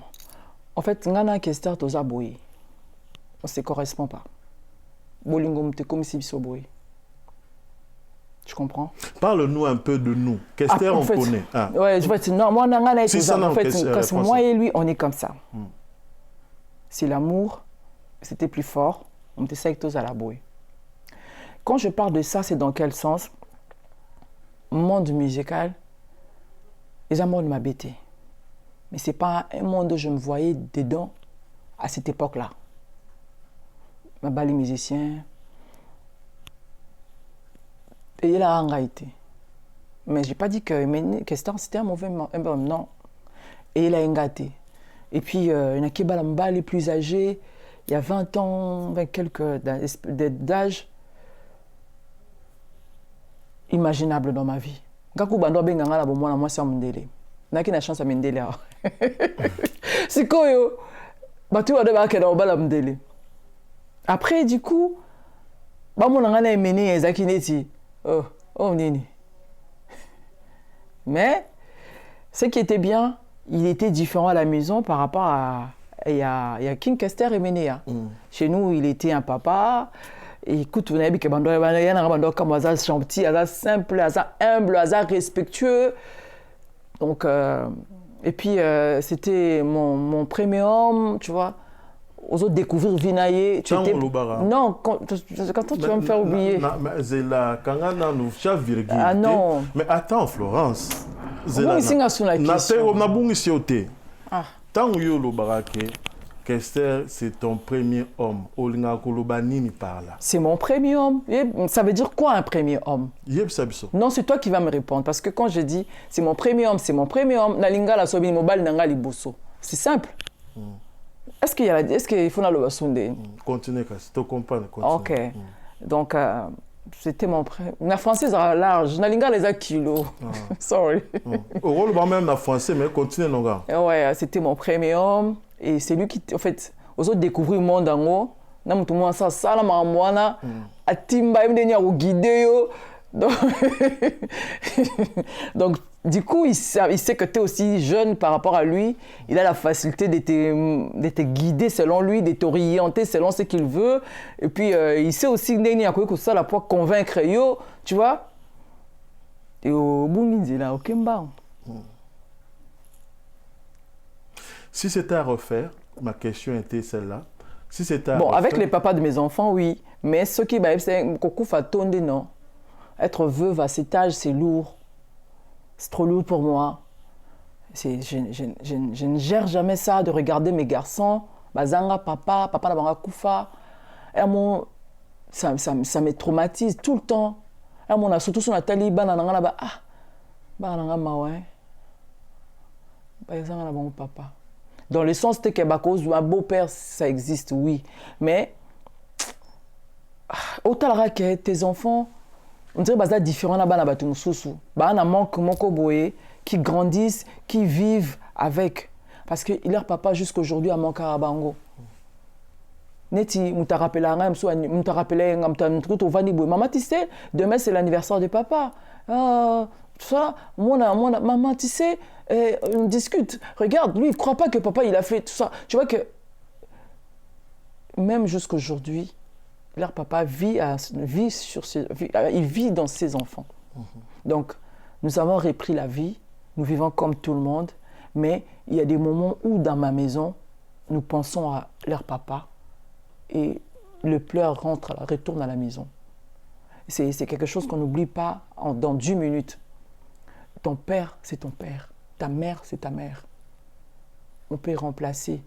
En fait, Ngana Kester toza boye. On ne se correspond pas. Bolingom te comme si boye. Tu comprends? Parle-nous un peu de nous. Kester, on connaît. Ouais, je vois, non, moi, en fait, moi et lui, on est comme ça. C'est l'amour, c'était plus fort. On était sectos à la bouée. Quand je parle de ça, c'est dans quel sens? Monde musical, les amours m'a bêté. Mais ce n'est pas un monde où je me voyais dedans à cette époque-là. Ma bali musicien. Et il a engagé. Mais je n'ai pas dit que c'était un mauvais homme, non. Et il a engagé. Et puis, il y en a qui les plus âgés, il y a 20 ans, 20 quelques d'âge, imaginable dans ma vie. Quand je suis moi, c'est un na chance à Mendele. C'est quoi, yo? Après, du coup, mais ce qui était bien, il était différent à la maison par rapport à... Il y a King Kester et Ménéa. Chez nous, il était un papa. Et écoute, vous avez vu que il y a un comme hasard gentil, hasard simple, hasard humble, hasard respectueux. Donc, et puis, c'était mon premier homme, tu vois. Aux autres, découvrir Vinaye. Non, quand tu vas me faire oublier. Ah non. Mais attends, Florence. Tant que Kester, c'est ton premier homme. C'est mon premier homme. Ça veut dire quoi un premier homme? Non, c'est toi qui vas me répondre. Parce que quand je dis c'est mon premier homme, c'est simple. Est-ce qu'il faut le basunde? Continue, tu comprends. Ok. Donc, c'était mon premier. La française à large. Nalinga les a kilos. Sorry. Au rôle, même la française, mais continue, non, gars. Ouais, c'était mon premier homme. Et c'est lui qui, en fait, aux autres découvrir le monde en haut. Nam tout le monde ça, ça, la maman, a timba, il me au guidé. Donc, du coup, il sait que tu es aussi jeune par rapport à lui. Il a la facilité de te guider selon lui, de t'orienter selon ce qu'il veut. Et puis, il sait aussi que ça la pour convaincre, tu vois. Et au bout, il là, ok, Si c'était à refaire, ma question était celle-là. Si c'était bon, avec les papas de mes enfants, oui. Mais ce qui c'est coucou fatonde, non. Être veuve à cet âge, c'est lourd. C'est trop lourd pour moi. Je ne gère jamais ça de regarder mes garçons. Bazanga, papa la banga koufa. Et ça me traumatise tout le temps. Et surtout sur Nathalie, banana là-bas. Ah, banana maoué. par exemple, on a mon papa. Dans le sens que un beau-père, ça existe, oui. Mais, autant que tes enfants, on dirait que c'est différent là-bas, on manque qui grandissent, qui vivent avec. Parce que leur papa, jusqu'à aujourd'hui, a manqué à Bango. Neti, on t'a rappelé, maman, tu sais, demain c'est l'anniversaire de papa. Ça, maman, tu sais, on discute. Regarde, lui, il ne croit pas que papa, il a fait tout ça. Tu vois que, même jusqu'à aujourd'hui, leur papa vit dans ses enfants. Donc, nous avons repris la vie, nous vivons comme tout le monde, mais il y a des moments où, dans ma maison, nous pensons à leur papa et le pleur retourne à la maison. C'est quelque chose qu'on n'oublie pas dans 10 minutes. Ton père, c'est ton père. Ta mère, c'est ta mère. On peut remplacer.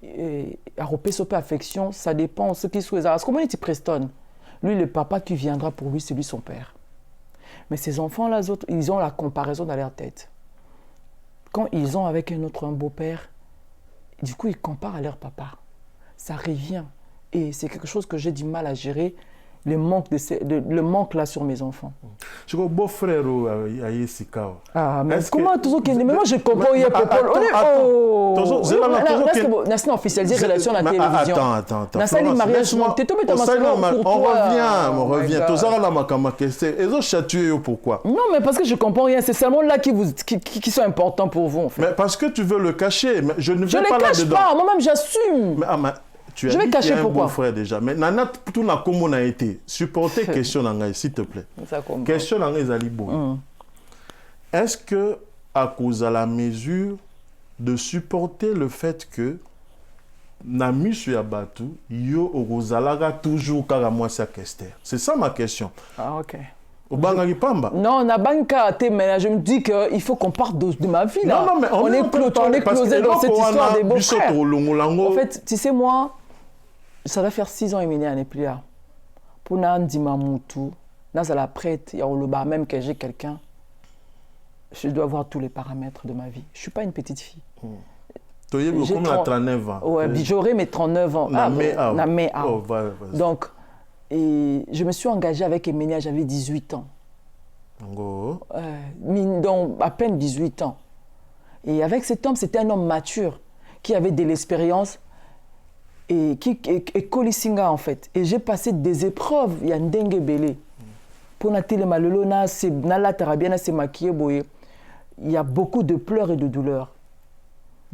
Et à repérer affection, ça dépend de ce qui se passe. Comment est-il Preston? Lui, le papa qui viendra pour lui, c'est lui son père. Mais ces enfants-là, ils ont la comparaison dans leur tête. Quand ils ont avec un beau-père, du coup, ils comparent à leur papa. Ça revient. Et c'est quelque chose que j'ai du mal à gérer, le manque là sur mes enfants. Je crois que beau-frère a Yessika. Ah, mais comment tout ça? Mais moi, je comprends. Attends, officialisé relation à la télévision. Attends. On revient. Pourquoi? Non, mais parce que je comprends rien. C'est seulement là qui sont importants pour vous. En fait. Mais parce que tu veux le cacher. Mais je ne vais pas là-dedans. Je ne le cache pas. Moi-même, j'assume. Tu as dit qu'il y a un beau frère déjà. Mais Nana, tout n'a comment on a été. Supportez question d'Angaï, s'il te plaît. Question d'Angaï Zalibo. Est-ce que, à cause de la mesure de supporter le fait que Nami sur Abatu, yo Orozalaga toujours Karamoisia Kester? C'est ça ma question. Ah, ok. Non, mais je me dis qu'il faut qu'on parte de ma vie. Là. Non, mais on est closé dans cette histoire des beaux-frères. En fait, tu sais, moi, ça va faire 6 ans et demi à n'est plus là. Pour Nandi Mamoutou, dans la prête, il y a Oloba, même que j'ai quelqu'un, je dois avoir tous les paramètres de ma vie. Je ne suis pas une petite fille. J'ai 39 ans. Ouais, j'aurai mes 39 ans. Donc, et je me suis engagée avec Emenia, j'avais 18 ans. Donc, à peine 18 ans. Et avec cet homme, c'était un homme mature, qui avait de l'expérience, et qui est Kolisinga en fait. Et j'ai passé des épreuves, il y a un dengue belé. Pour Nathalie Malolo, il y a beaucoup de pleurs et de douleurs.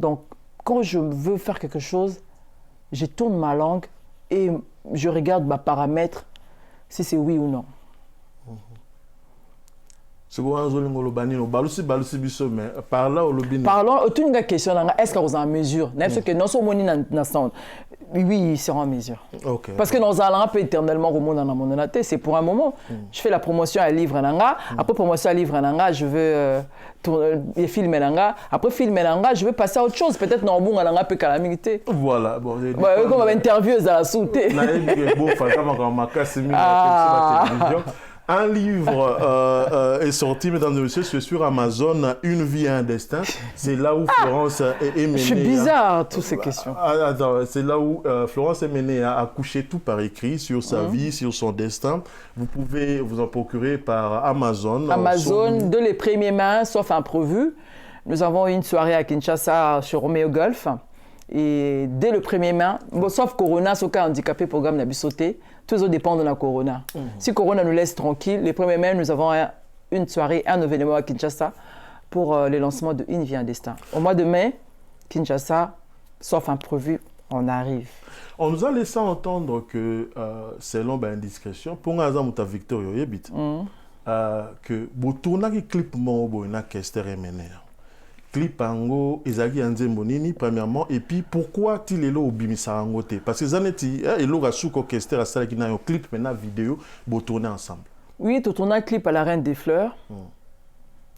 Donc, quand je veux faire quelque chose, je tourne ma langue et je regarde ma paramètre, si c'est oui ou non. Parlons, toute une question, est-ce qu'on est en mesure? Oui, ils seront en mesure. Okay. Parce que nous allons pas éternellement remonter dans mon naté, c'est pour un moment. Je fais la promotion à livre nanga, après promotion à livre nanga, je veux filmer nanga, après filmer nanga, je veux passer à autre chose, peut-être non bon nanga peut calamité. Voilà, bon. Comme intervieweuse à la souté. Un livre est sorti, mesdames et messieurs, c'est sur Amazon, Une vie et un destin. C'est là où Florence est menée. Je suis bizarre, toutes ces questions. C'est là où Florence est menée à coucher tout par écrit sur sa vie, sur son destin. Vous pouvez vous en procurer par Amazon. Amazon, de les premiers mains, sauf imprévu. Nous avons eu une soirée à Kinshasa sur Romeo Golf. Et dès le premier main, sauf Corona, ce cas handicapé, programme n'a sauté. Tout ça dépend de la Corona. Si Corona nous laisse tranquille, les premiers mai, nous avons une soirée, un événement à Kinshasa pour le lancement de Une vie, un destin. Au mois de mai, Kinshasa, sauf imprévu, on arrive. On nous a laissé entendre que, selon indiscrétion, pour un exemple, Victor Yoyebit, que vous tournez un clip de Kester Emener. Clip ango ezaki anzembo nini premièrement et puis pourquoi tu les lo bimisa angote parce que zaneti et lo rasuko Kester asala ki na yo clip maintenant vidéo bo tourner ensemble. Oui, tu tournes un clip à la Reine des Fleurs.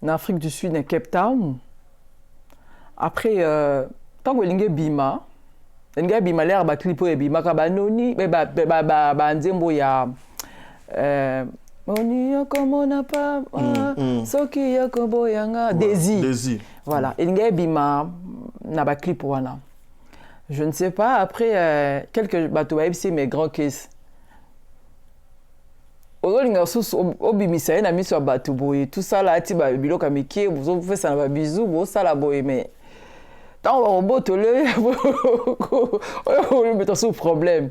En Afrique du Sud, à Cape Town. Après tant que linge bima l'air ba clip et bima ka ba noni ba anzembo ya Oni comme on n'a pas soki ya koboyanga Désir. Voilà, il y a bima na ba clip wana. Je ne sais pas après quelques bateaux c'est mes grands cases. Olinga sous obimisa na miso bateau boy tout ça là ti ba biloko ameki vous fait ça na ba bisou bo ça la boy mais tant on botole on met sous problème.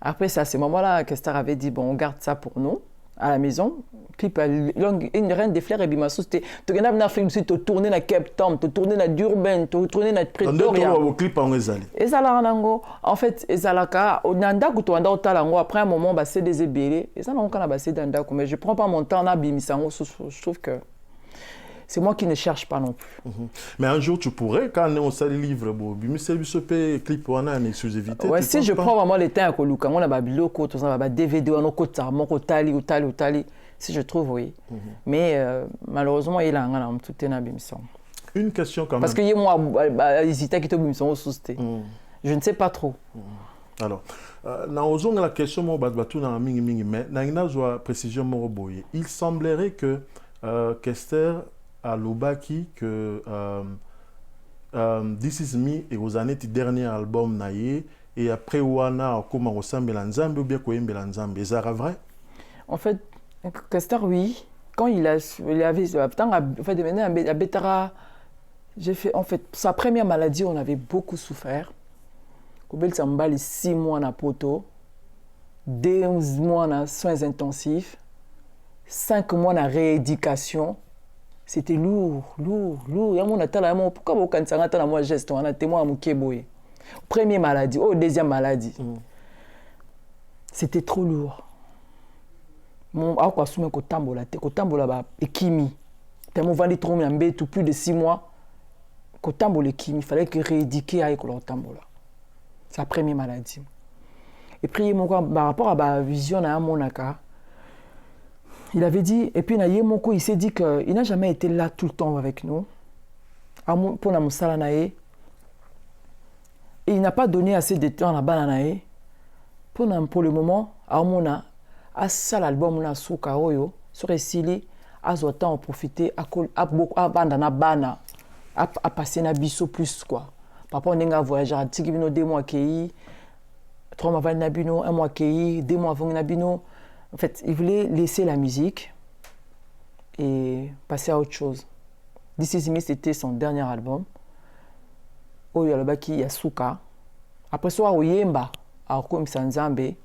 Après ça, ce moment-là, Kester avait dit, bon, on garde ça pour nous, à la maison. Clip, une reine des fleurs et bimassou, c'était, tu regardes dans Afrique, tu tournes dans Cape Town, tu tournes dans Durban, tu tournes dans Pretoria. On clip en Ezali. En fait, Ezalaka, on a ndaku to anda otalango après un moment, bah c'est des ébélés. Et ça, on a bassé dans ndaku, mais je prends pas mon temps, on a bimisango, je trouve que c'est moi qui ne cherche pas non plus. Mais un jour, tu pourrais, quand on sait les livres, clip ou en exclusivité. Ouais, si je prends vraiment les temps à Koluka, on a des biloko, on a des DVD, on a des tali, si je trouve, oui. Mais malheureusement, il a un tout un bimson. Une question quand même. Parce que moi, hésité qui te bimson au sousté. Je ne sais pas trop. Alors, dans la question, mais précision, il semblerait que Kester à Lobaki que This Is Me et aux années du dernier album naïe et après Wana comment on semble l'ensemble ou bien quoi l'ensemble est ça vrai? En fait, Kester oui, quand il avait tant en fait devenir à Betara, j'ai fait en fait sa première maladie, on avait beaucoup souffert. Kobel Sambali 6 mois na poto, 12 mois na soins intensifs, 5 mois na rééducation. C'était lourd. Pourquoi vous avez un moi geste, on a témoin à Mukeboye. Première maladie, deuxième maladie. C'était trop lourd. Mon quoi soumet ko tambola ba ekimi. Tellement vendu trop tout plus de 6 mois. Ko tambola ekimi, il fallait que rééduquer avec ko tambola. C'est la première maladie. Et puis par rapport à la vision à monaka. Il avait dit, et puis Nayemoko, il s'est dit qu'il n'a jamais été là tout le temps avec nous. Pour Namusala Nae. Et il n'a pas donné assez de temps à la banane. Pour le moment, Amona, à ça l'album na Souka Oyo, sur Esili, à Zotan en profiter, à bandana bana, à passer na biso plus quoi. Papa, on est un voyageur, à Tigibino 2 mois qui 3 mois avant Nabino, 1 mois qui 2 mois avant Nabino. En fait, il voulait laisser la musique et passer à autre chose. This Is Me, c'était son dernier album. Oh, il y a le baki Yasuka. Après ça, il y a Yemba, à Sanzambe. Et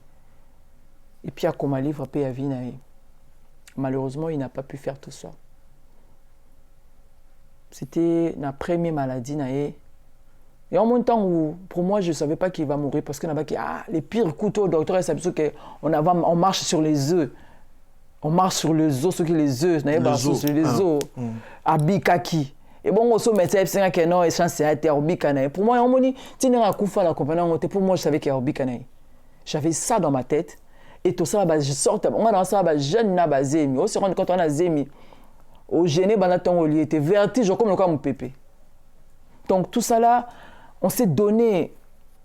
puis, à Koma Livre, à Vinae. Malheureusement, il n'a pas pu faire tout ça. C'était la première maladie. Et en même temps où, pour moi, je ne savais pas qu'il va mourir parce qu'on a dit les pires couteaux, docteur, c'est parce qu'on marche sur les œufs. On marche sur les os, sur les œufs, sur les os. À Bikaki. Et bon, on se met à dire non, et c'est à terre, Bikanaï. Pour moi, on m'a dit, tu n'as pas la compagnie, pour moi, je savais qu'il y a Bikanaï. J'avais ça dans ma tête. Et tout ça, je sortais, on a dans ça, jeune n'a zémi. Aussi, quand on a zémi, au gêné, il était vertige comme le cas mon pépé. Donc, tout ça là, on s'est donné,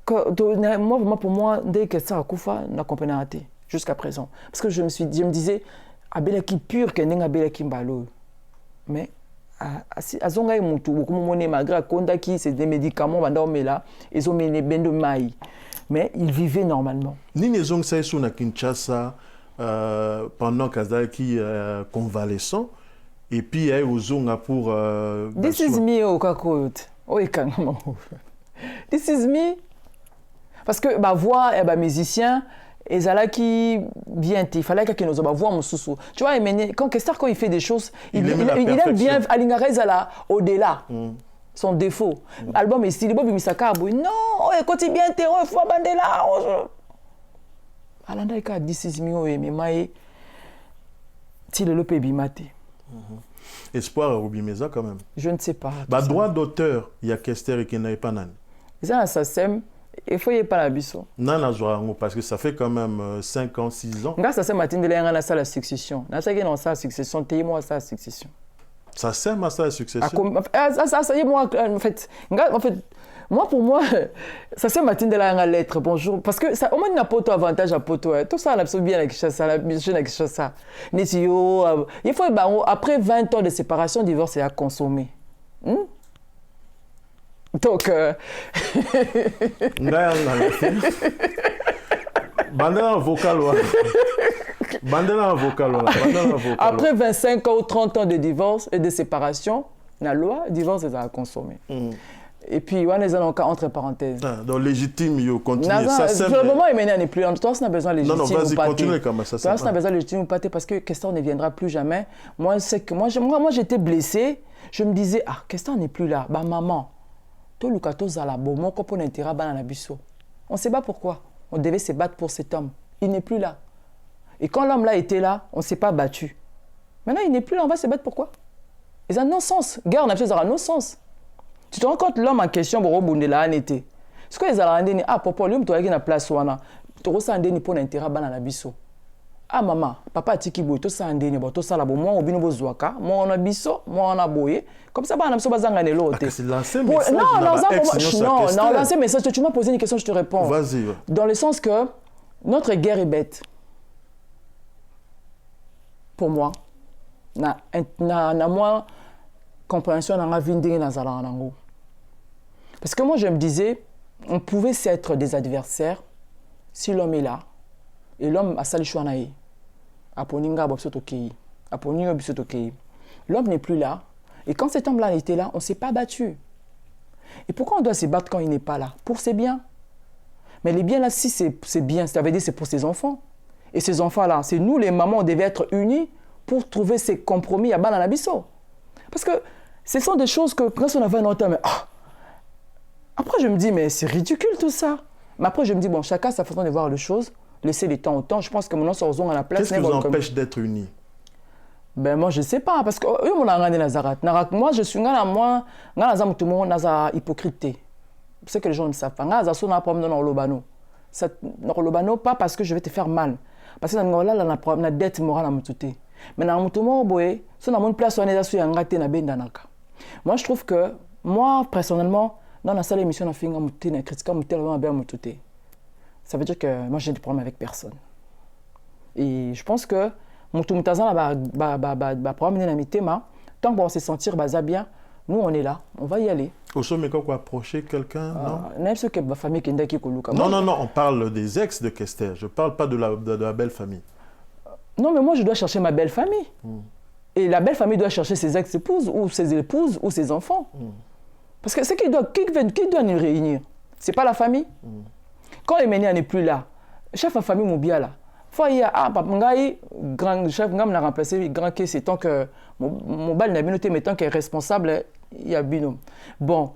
moi, pour moi, dès que ça a Koufa, on a compris jusqu'à présent. Parce que je me disais, Abelaki pur, que n'est Abelaki mbalo. Mais, à Zonga et Moutou, comme on est malgré Kondaki, c'est des médicaments, là, ils ont mis les bennes de maïs. Mais ils vivaient normalement. Nini Zong Saïsou na Kinshasa, pendant Kazaki convalescent, et puis il y a eu Zonga pour. This is me, au Kakot. This is me. Parce que ma voix est musicien, et Zala qui vient, il fallait qu'il nous voix mon sous. Tu vois, quand Kester, quand il fait des choses, il aime bien Alingare Zala au-delà. Son défaut. Album est stylé, Bobi Misaka, non, quand il bien terreau, il faut abandonner là. Alanda il a dit This is me, mais maï, tu le peux bimater. Espoir à Rubimeza quand même. Je ne sais pas. Bah, droit d'auteur, il y a Kester et Kenaï Panan. Ça sème. Il faut y pas la biso. Non, parce que ça fait quand même 5 ans, 6 ans. Grâce à ça, Martin de l'Ain a ça la succession. Dans ça, il y a ça la succession. T'es-moi ça la succession. Ça sert à ça la succession. Ça y est, moi, en fait, Moi, pour moi, ça c'est Martine de la lettre, bonjour. Parce que ça, au moins, il n'y a pas d'autre avantage à poto. Tout ça, on a bien avec ça, la jeune avec ça. Il faut, après 20 ans de séparation, divorce est à consommer. Donc, après 25 ans ou 30 ans de divorce et de séparation, la loi, divorce est à consommer. Et puis, on est entre parenthèses. Donc, légitime, il continue. Pour le moment, il n'est plus. Toi, on a besoin de légitime. Non, vas-y, continue comme ça. Toi, on a besoin de légitime ou pas parce que question ne viendra plus jamais. Moi, j'étais blessée. Je me disais, question n'est plus là. Bah, maman, tout le cateau zalabo, mon copain n'intéresse pas dans la bisso. On ne sait pas pourquoi. On devait se battre pour cet homme. Il n'est plus là. Et quand l'homme là était là, on ne s'est pas battu. Maintenant, il n'est plus là, on va se battre pourquoi? Ils ont non-sens. Guerre, on a fait ça, non-sens. Tu te rends compte, l'homme en question, bon, on là, en été. Ce que les Alandais, papa, l'homme, tu as une place, tu as un pour l'intérêt dans la bisso. Maman, papa, tu as tout ça, tout ça, moi, on a besoin, moi, on a bisso, moi, on a boyé. Comme ça, on a besoin de l'autre. C'est l'ancien message. Non, l'ancien message, tu m'as posé une question, je te réponds. Vas-y. Dans le sens que notre guerre est bête. Pour moi, na moins compréhension dans la vie de Nazala. Parce que moi, je me disais, on pouvait être des adversaires si l'homme est là. Et l'homme a sali chouanaï. L'homme n'est plus là. Et quand cet homme-là était là, on ne s'est pas battu. Et pourquoi on doit se battre quand il n'est pas là? Pour ses biens. Mais les biens là, si c'est bien, ça veut dire c'est pour ses enfants. Et ces enfants-là, c'est nous les mamans, on devait être unis pour trouver ces compromis à Balanabiso. Parce que ce sont des choses que quand on avait un autre, mais après je me dis, mais c'est ridicule tout ça. Mais après je me dis, bon, chacun a sa façon de voir les choses, laisser les temps au temps. Je pense que maintenant, ça à la place. Qu'est-ce qui vous empêche d'être unis? Ben moi, je ne sais pas, parce que moi, je suis hypocrite. C'est que les gens ne savent pas. Pas parce que je vais te faire mal. Parce que dans le là, on a dette morale à me tuer. Mais dans le place, on est moi, je trouve que, moi, personnellement, dans la salle d'émission, on a fait une critique, ça veut dire que moi, j'ai des problèmes avec personne. Et je pense que mon toumutazan va promener la mitema, tant qu'on va se sentir bien, nous, on est là, on va y aller. Au sommet, quand vous approchez quelqu'un, non? Non, on parle des ex de Kester. Je ne parle pas de la belle famille. Non, mais moi, je dois chercher ma belle famille. Et la belle famille doit chercher ses ex-épouses ou ses épouses ou ses enfants. Parce que c'est qui doit nous réunir? Ce n'est pas la famille. Quand Emenia n'est plus là, chef de famille Moubia là, il y a grand chef n'a remplacé grand qui c'est tant que mon bal n'a bien noté mais tant qu'il est responsable il y a binôme. Bon,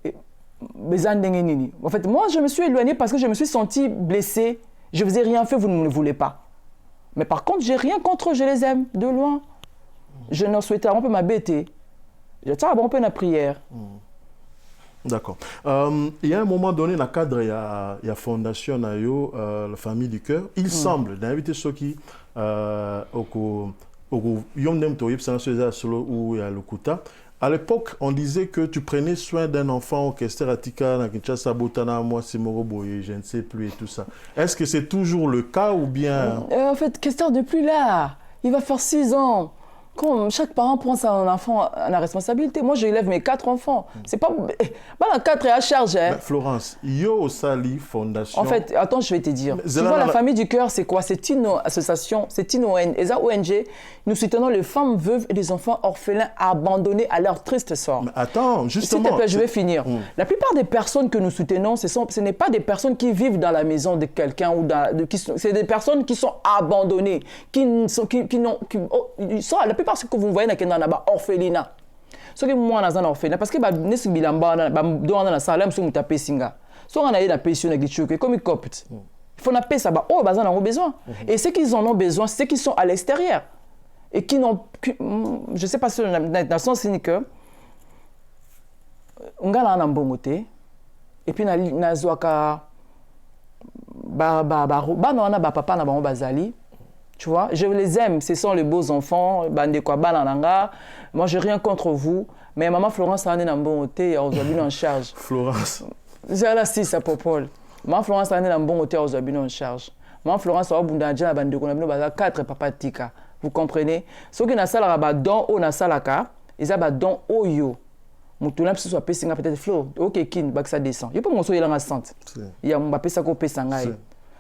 en fait moi je me suis éloignée parce que je me suis sentie blessée. Je vous ai rien fait, vous ne me voulez pas. Mais par contre j'ai rien contre eux, je les aime de loin. Je n'en souhaitais un peu m'abêter. Je tiens un peu la prière. D'accord. Il y a un moment donné, dans le cadre, il y a Fondation Nayo, la famille du cœur. Il semble, d'inviter ceux qui, à l'époque, on disait que tu prenais soin d'un enfant au Kester Atika, dans Kinshasa, Botana, moi, Simoro Boye, je ne sais plus et tout ça. Est-ce que c'est toujours le cas ou bien... En fait, Kester n'est plus là. Il va faire 6 ans. Quand chaque parent prend son enfant à la responsabilité, moi j'élève mes 4 enfants. C'est pas la 4 est à charge. Hein. Florence, Yo Sali Fondation. En fait, attends, je vais te dire. Tu vois, la famille du cœur, c'est quoi? C'est une association, c'est une ONG. Et ça, ONG, nous soutenons les femmes veuves et les enfants orphelins abandonnés à leur triste sort. Mais attends, justement. S'il te plaît, je vais finir. La plupart des personnes que nous soutenons, ce n'est pas des personnes qui vivent dans la maison de quelqu'un ou c'est des personnes qui sont abandonnées, la plupart ce que vous voyez dans la orphelinat. Ce que moi dans un orphelinat parce que nesu bilamba dans la salle même sur taper singa. So on a la pension avec des chocs comme ils coptent. Il faut na paix ça bazan ont besoin. Et ceux qui en ont besoin, c'est ceux qui sont à l'extérieur et qui n'ont je sais pas si dans le sens cynique ngala na mbongote et puis na zwaka ba na papa na ba bazali Tu vois, je les aime, ce sont les beaux enfants, Bandekwa Balananga. Moi, je n'ai rien contre vous, mais maman Florence a un bon hôtel, aujourd'hui en charge. Florence. J'ai là, si, ça popole. Maman Florence a un bon hôtel, aujourd'hui en charge. Maman Florence a un bon hôtel, on a 4 papas tika. Vous comprenez? Ceux qui ont un don au Nasalaka, ils ont un don au yo. Mutuna soit payé peut-être flow, ok, kin, bak ça descend. Je peux m'en sortir dans la santé. Il y a mon payé ça qu'on paye sangai.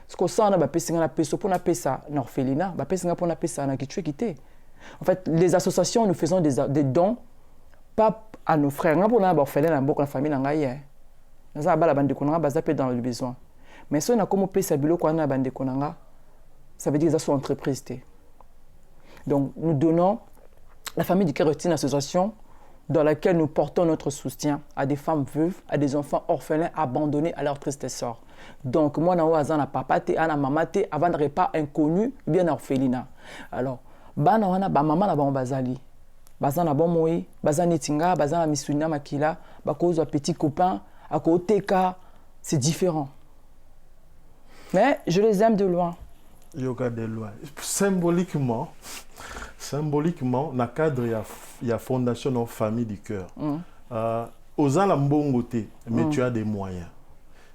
Ce qu'on sent, on a payé la peso pour la payer ça, l'orphelinat, on paye pour la payer ça, on a quitté. En fait, les associations, nous faisons des dons, pas à nos frères. On a pour l'orphelinat, on a la famille, on a rien. On a la bande de konanga, on a dans le besoin. Mais si on a comme payer ça, on a la bande de konanga, ça veut dire qu'ils sont entreprises. Donc, nous donnons la famille du Cœur une association dans laquelle nous portons notre soutien à des femmes veuves, à des enfants orphelins abandonnés à leur triste sort. Donc, moi, je suis un papa, un maman, avant de repas inconnu, bien orphelinat. Alors, maman, na bazali. Bazana bon moi, bazani tinga, bazana misuna makila, bako zo petit copain, ako teka, c'est différent. Mais je les aime de loin. Yoga de loin. Symboliquement, dans le cadre, il y a Fondation en Famille du Cœur. Aux Alambongoté, mais tu as des moyens.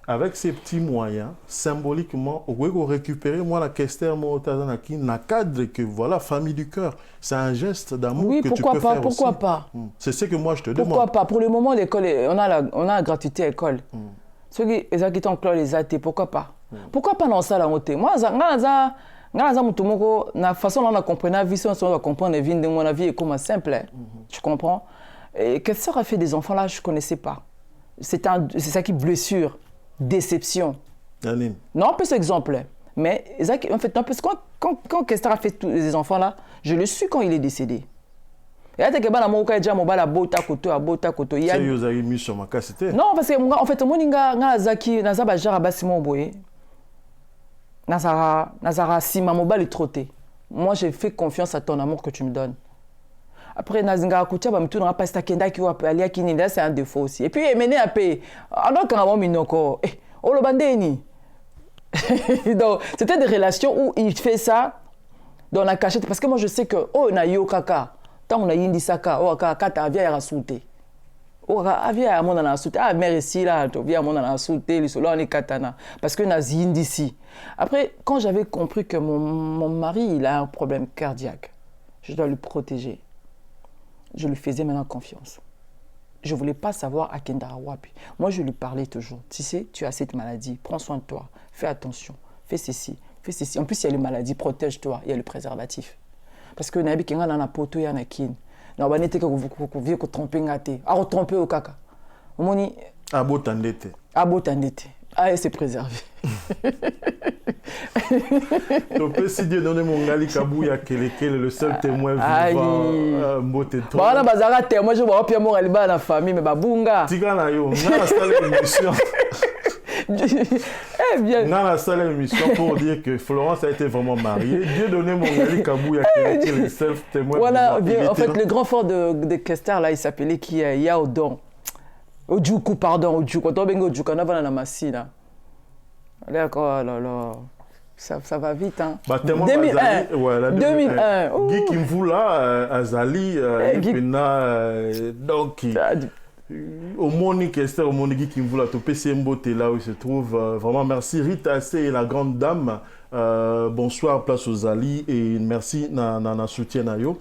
Avec ces petits moyens, symboliquement, on peut récupérer moi la question dans le cadre que voilà, Famille du Cœur. C'est un geste d'amour que tu peux faire pourquoi aussi. Pas C'est ce que moi je te demande. Pourquoi pas? Pour le moment, l'école, on a la gratuité à l'école. Ceux qui ont encore les athées, pourquoi pas? Pourquoi pas dans ça la montée? Moi, la façon dont on comprend la vie, on va comprendre la vie de mon avis est comme simple. Tu comprends? Et qu'est-ce que ça a fait des enfants là, je ne connaissais pas. C'est ça qui blessure, déception. Aline. Non, pas cet exemple. Mais en fait, quand qu'est-ce que ça a fait tous les enfants là, je le suis quand il est décédé. Et là, tu as mon déjà mon bala bota koto a bota koto. Il y a mis sur ma cassette. Non, parce que en fait mon nga zaki na zaba jara basimo boye. Nazara si ma mobile est trotté. Moi j'ai fait confiance à ton amour que tu me donnes. Après nazinga kotia ba mtu na pas sta kenda ki wa alia ki ni là c'est un défaut aussi. Et puis mené à payer. Alors quand on minoko oh le bandeni. Donc c'était des relations où il fait ça dans la cachette parce que moi je sais que oh na yo kaka. Tant on a yindi saka oh kaka ta via ya souté. Oh via mon na souté ah mère ici là to via mon na souté le solo on est katana parce que na yindi ici. Après quand j'avais compris que mon mari il a un problème cardiaque, je dois le protéger. Je lui faisais maintenant confiance. Je ne voulais pas savoir à Kendara Wapi. Moi je lui parlais toujours. Tu sais, tu as cette maladie, prends soin de toi, fais attention, fais ceci, fais ceci. En plus il y a les maladies, protège-toi, il y a le préservatif. Parce que nabi kenga na poto ya na kin. Na banete ko vie ko tromper ngate. A tromper au kaka. Moni abotandete. Abotandete. Ah c'est préservé. Donc si Dieu donne mon gali kabouya kelekele le seul témoin vivant mbote to. Ba na bazara témoin je vois Pierre Morali ba na famille mais babunga. Tika na yo, na salle émission. Eh bien. Dans la salle émission pour dire que Florence a été vraiment mariée. Dieu donnait mon gali kabouya kelekele le seul témoin. Voilà, bien, en fait le grand fort de Kester là il s'appelait qui Yaodon. Ojuku pardon, Ojuku quand on bengo Ojuku na va na massi là. D'accord, là. Ça va vite, hein. 2001. Voilà, 2001. Guy Kimvula, Azali, donc, au monde Kester, au monde Guy Kimvula, tout PCMBO, là où il se trouve. Vraiment, merci. Rita C et la grande dame. Bonsoir, place aux Ali et merci na soutien na yo.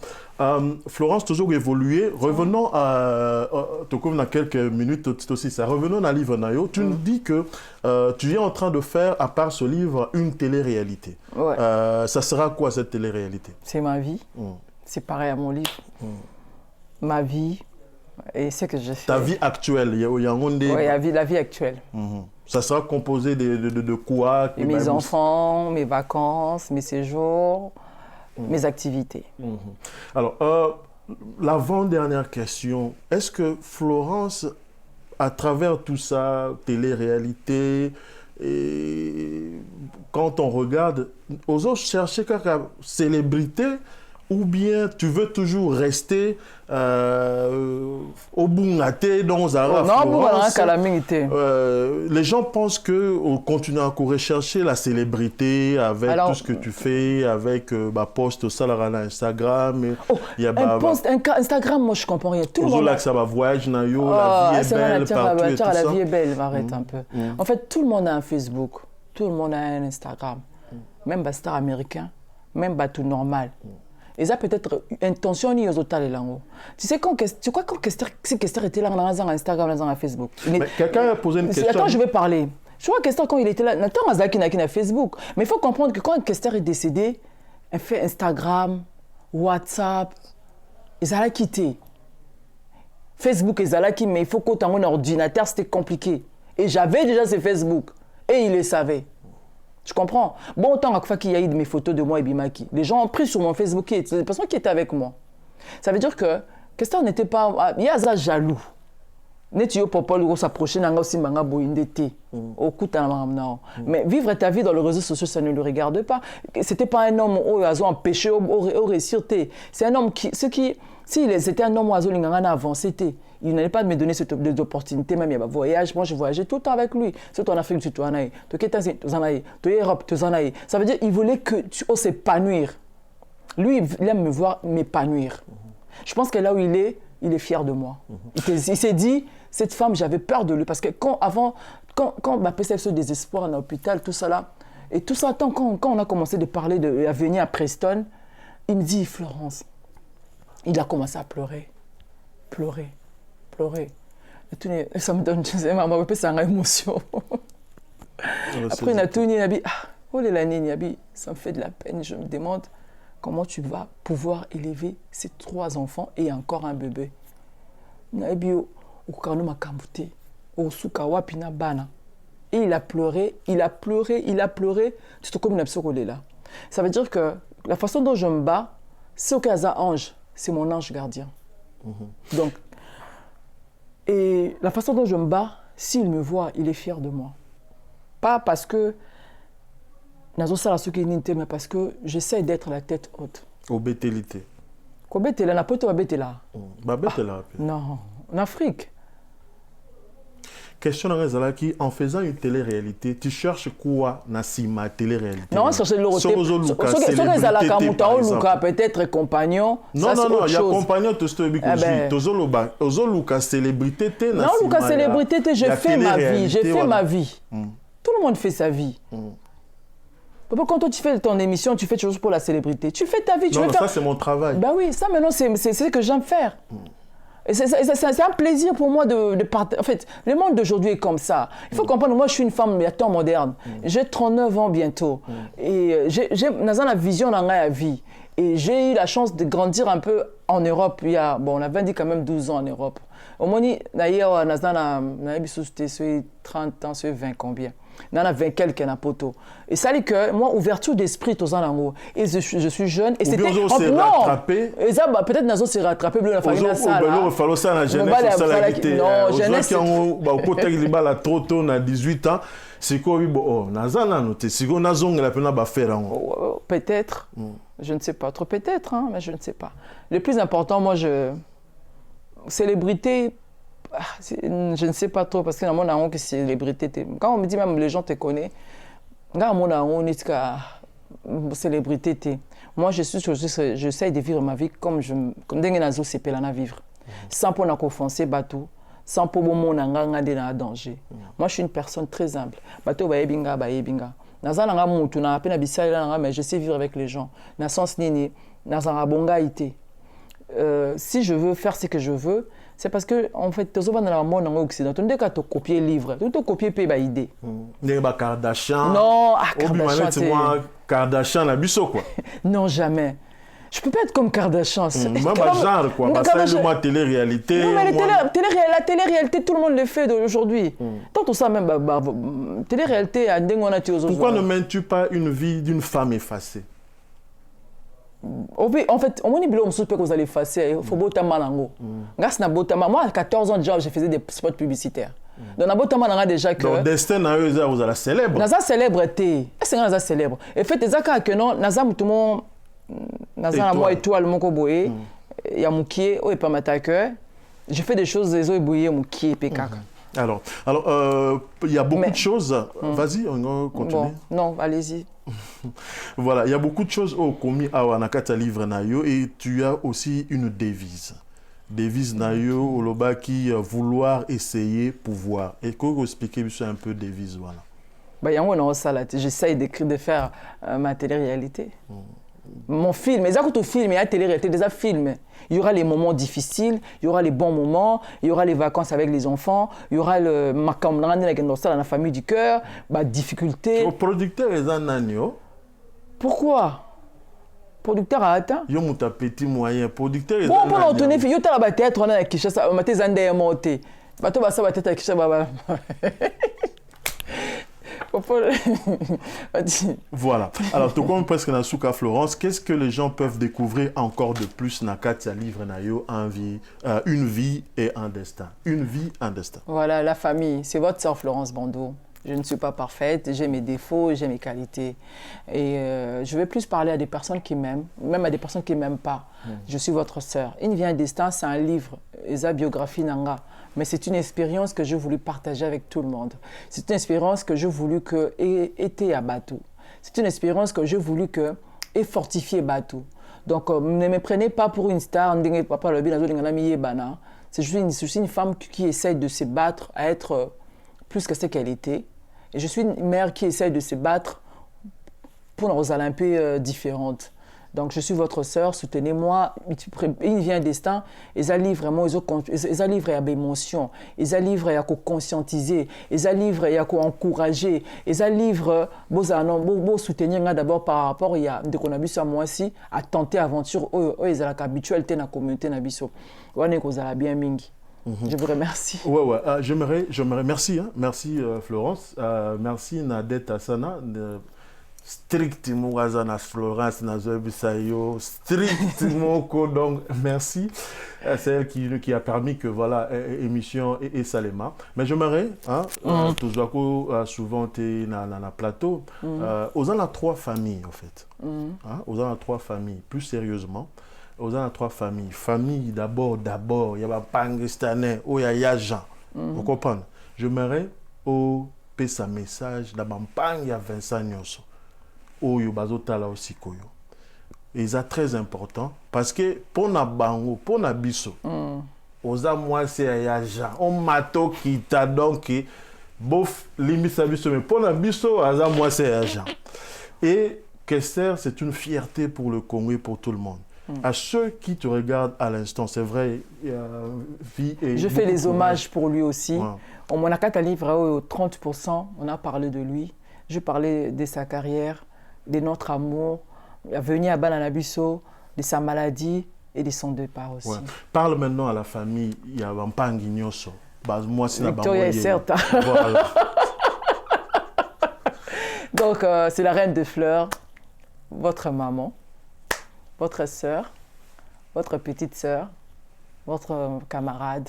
Florence, toujours évolué. Revenons à dans quelques minutes aussi ça. Revenons à livre na yo. Tu nous dis que tu es en train de faire à part ce livre une télé-réalité. Ouais. Ça sera quoi cette télé-réalité? C'est ma vie. C'est pareil à mon livre. Ma vie et ce que je fais. Ta vie actuelle. Oui, la vie actuelle. Ça sera composé de quoi? Mes enfants, mes vacances, mes séjours, mes activités. Alors, l'avant-dernière question. Est-ce que Florence, à travers tout ça, télé-réalité, et quand on regarde, aux autres chercher quelques célébrités ou bien tu veux toujours rester au Bungaté dans Zara Florence. Les gens pensent que on continue à rechercher la célébrité avec tout ce que tu fais, avec post ça là Instagram. Il y a un post Instagram, moi je comprends rien. Tout le monde là que ça va voyage na yo, la vie est belle partout et tout ça. La vie est belle, arrête un peu. En fait, tout le monde a un Facebook, tout le monde a un Instagram, même les stars américains, même tout normal. Et ça peut-être intention ni aux autres langues. Tu sais tu crois quand ces questions étaient là dans Instagram, dans Facebook. Quelqu'un a posé une question. Attends, je vais parler. Je crois que Kester quand il était là, Nathan Mazaki n'a Facebook. Mais il faut comprendre que quand Kester est décédé, elle fait Instagram, WhatsApp, ils allaient quitter. Facebook, ils allaient quitter, mais il faut que mon ordinateur, c'était compliqué. Et j'avais déjà ce Facebook. Et il le savait. Tu comprends? Bon, autant à fois qu'il y a eu mes photos de moi et Bimaki, les gens ont pris sur mon Facebook, les personnes qui étaient avec moi. Ça veut dire que Kester n'était pas... Il y a ça jaloux. Netio Popol ou s'approcher n'a aussi manga boindete au coup mais vivre ta vie dans les réseaux sociaux ça ne le regarde pas. C'était pas un homme où ils ont empêché au réussir. C'est un homme qui s'il était un homme oiseau l'ingana avancé il n'allait pas me donner cette opportunité même il y a voyage. Moi je voyageais tout le temps avec lui surtout en Afrique du Sud en Europe ça veut dire il voulait que tu oses s'épanouir. Lui il aime me voir m'épanouir. Je pense que là où il est fier de moi. Il s'est dit, cette femme, j'avais peur de lui. Parce que quand ma PCF se désespoir en hôpital, tout ça là, et tout ça, quand on a commencé de parler de venir à Preston, il me dit, Florence, il a commencé à pleurer. Et ça me donne, je sais, maman, c'est une émotion. Après, il a tout dit, oh les l'année, ça me fait de la peine, je me demande, comment tu vas pouvoir élever ces 3 enfants et encore un bébé? Et il a pleuré. C'est comme une là. Ça veut dire que la façon dont je me bats, c'est au cas ange, c'est mon ange gardien. Donc, et la façon dont je me bats, s'il me voit, il est fier de moi. Pas parce que mais parce que j'essaie d'être la tête haute. Obétélité. Obétélé, n'a pas été là. Non, en Afrique. Question en faisant une télé-réalité, tu cherches quoi dans ma télé-réalité? Non, chercher le peut-être compagnon. Non, il y a compagnon, tu as célébrité. Non, Lucas célébrité, j'ai fait ma vie. Tout le monde fait sa vie. Quand toi tu fais ton émission, tu fais quelque chose pour la célébrité. Tu fais ta vie. Ça c'est mon travail. Bah oui, ça maintenant c'est ce que j'aime faire. Et c'est un plaisir pour moi de partager. En fait, le monde d'aujourd'hui est comme ça. Il faut comprendre, moi je suis une femme temps moderne. J'ai 39 ans bientôt. Et j'ai la vision dans la vie. Et j'ai eu la chance de grandir un peu en Europe. On avait dit quand même 12 ans en Europe. Au moins, d'ailleurs, on a 30 ans, 20 combien. On a 20 quelques na poto. Et ça dit que moi ouverture d'esprit aux en et je suis jeune et c'était rattrapé. Et ça peut-être nazo s'est rattrapé bleu la famille na ça. Il fallait ça la jeunesse ça la quitté. Non, jeunesse qui ont côté qui ba la trop tôt na 18 ans, c'est quoi naza na noté. Si on nazong la pena ba faire. Peut-être. Je ne sais pas trop peut-être mais je ne sais pas. Le plus important moi célébrité je ne sais pas trop parce que dans mon amour que célébrité quand on me dit même les gens te connaissent dans mon amour on est que célébrité moi j'essaie de vivre ma vie comme dengue nazo sepela na vivre sans pour na offenser bateau sans pour mon nganga na danger. Moi je suis une personne très humble bateau ba yebinga nazana nga mutu na pena bisala nga mais je sais vivre avec les gens na sens nini nazanga bonga ité. Si je veux faire ce que je veux, c'est parce que en fait, tu dans le monde occidental, tu as copié livre, tu as copié pas idée. Kardashian. Non, Kardashian. Kardashian la biso quoi. Non, jamais. Je peux pas être comme Kardashian. Même genre quoi, parce que moi télé-réalité. Non, mais la télé-réalité, tout le monde le fait aujourd'hui. Tant tout ça même télé-réalité à pourquoi ne mènes-tu pas une vie d'une femme effacée? En fait, on m'a dit que vous allez effacer, il faut botter malango. Moi, à 14 ans déjà, je faisais des spots publicitaires. Donc, on a déjà que. Donc, destin, vous allez célèbre. Naza célébrité. Est-ce que Naza célèbre? Et fait, c'est ça que non, Naza, tout le monde, Nazana moi étoile mon koboé. Il y a Moukié, oh et pas m'attaquer. Je fais des choses des eaux ébouillées Moukié et Pékaka. Alors, il y a beaucoup de choses. Vas-y, on va continuer. Bon, non, allez-y. Voilà, il y a beaucoup de choses au commis à Wanakata livre nayo et tu as aussi une devise. Devise nayo au loba qui vouloir essayer pouvoir. Et comment vous expliquer un peu devise voilà. Bah y a moi non ça là, j'essaye d'écrire de faire ma télé-réalité. Mon film, mais tout film, il y a télé-réalité, déjà film. Il y aura les moments difficiles, il y aura les bons moments, il y aura les vacances avec les enfants, il y aura le la famille du cœur, bah difficulté. Le producteur est un agneau. Pourquoi? Producteur a atteint. Yo mon petit moyen, producteur est bon, pour l'entendre, yo t'as la théâtre on a Kinshasa, maté zande monté. Bato ba sa ba tête Kinshasa baba. Voilà. Alors, tout comme presque dans Souka Florence, qu'est-ce que les gens peuvent découvrir encore de plus dans Katia Livre Nayo, une vie et un destin. Une vie, un destin. Voilà, la famille. C'est votre sœur Florence Bando. Je ne suis pas parfaite, j'ai mes défauts, j'ai mes qualités. Et je vais plus parler à des personnes qui m'aiment, même à des personnes qui ne m'aiment pas. Je suis votre sœur. Une vie, un destin, c'est un livre, Esa biographie Nanga. Mais c'est une expérience que j'ai voulu partager avec tout le monde. C'est une expérience que j'ai voulu que été à Batou. C'est une expérience que j'ai voulu que et fortifier Batou. Donc ne me prenez pas pour une star. C'est juste une femme qui essaie de se battre à être plus que ce qu'elle était. Et je suis une mère qui essaie de se battre pour nos Olympiades différentes. Donc, je suis votre sœur, soutenez-moi. Il vient un destin, ils allaient vraiment, ils allaient à l'émotion, ils allaient à conscientiser, ils allaient à encourager, ils allaient à soutenir d'abord par rapport à ce qu'on a vu sur moi aussi, à tenter aventure, ils allaient habituels dans la communauté. Bien mingi. Je vous remercie. Ouais, j'aimerais, merci, hein, merci Florence, merci Nadette Asana. Strictement Wazana Florence Nazobisayo, strictement donc merci. C'est elle qui a permis que voilà émission et Salema. Mais j'aimerais toujours souvent t'es dans la plateau. Aux en a trois familles en fait. Aux en a trois familles. Plus sérieusement, aux en a trois familles. Famille d'abord il y a Pangistanais, il y a Jean. Vous comprenez? J'aimerais au passer un message d'abord il y a Vincent Nyonso. Oyo bazotala aussi koyo. Et c'est très important parce que pour na bango, pour na biso. Oza moi c'est ya on mato kita donc bof limite biso mais pour na biso oza moi c'est ya. Et Kester, c'est une fierté pour le Congo et pour tout le monde. À ceux qui te regardent à l'instant, c'est vrai, vie et je fais les hommages pour lui aussi. On m'en a qu'à livre au 30%, on a parlé de lui. Je parlais de sa carrière, de notre amour, venir à Bananabiso, de sa maladie et de son départ aussi. Ouais. Parle maintenant à la famille, il y a un Pangignoso. Moi, c'est Victoria est certes. Voilà. Donc, c'est la reine des fleurs, votre maman, votre sœur, votre petite sœur, votre camarade.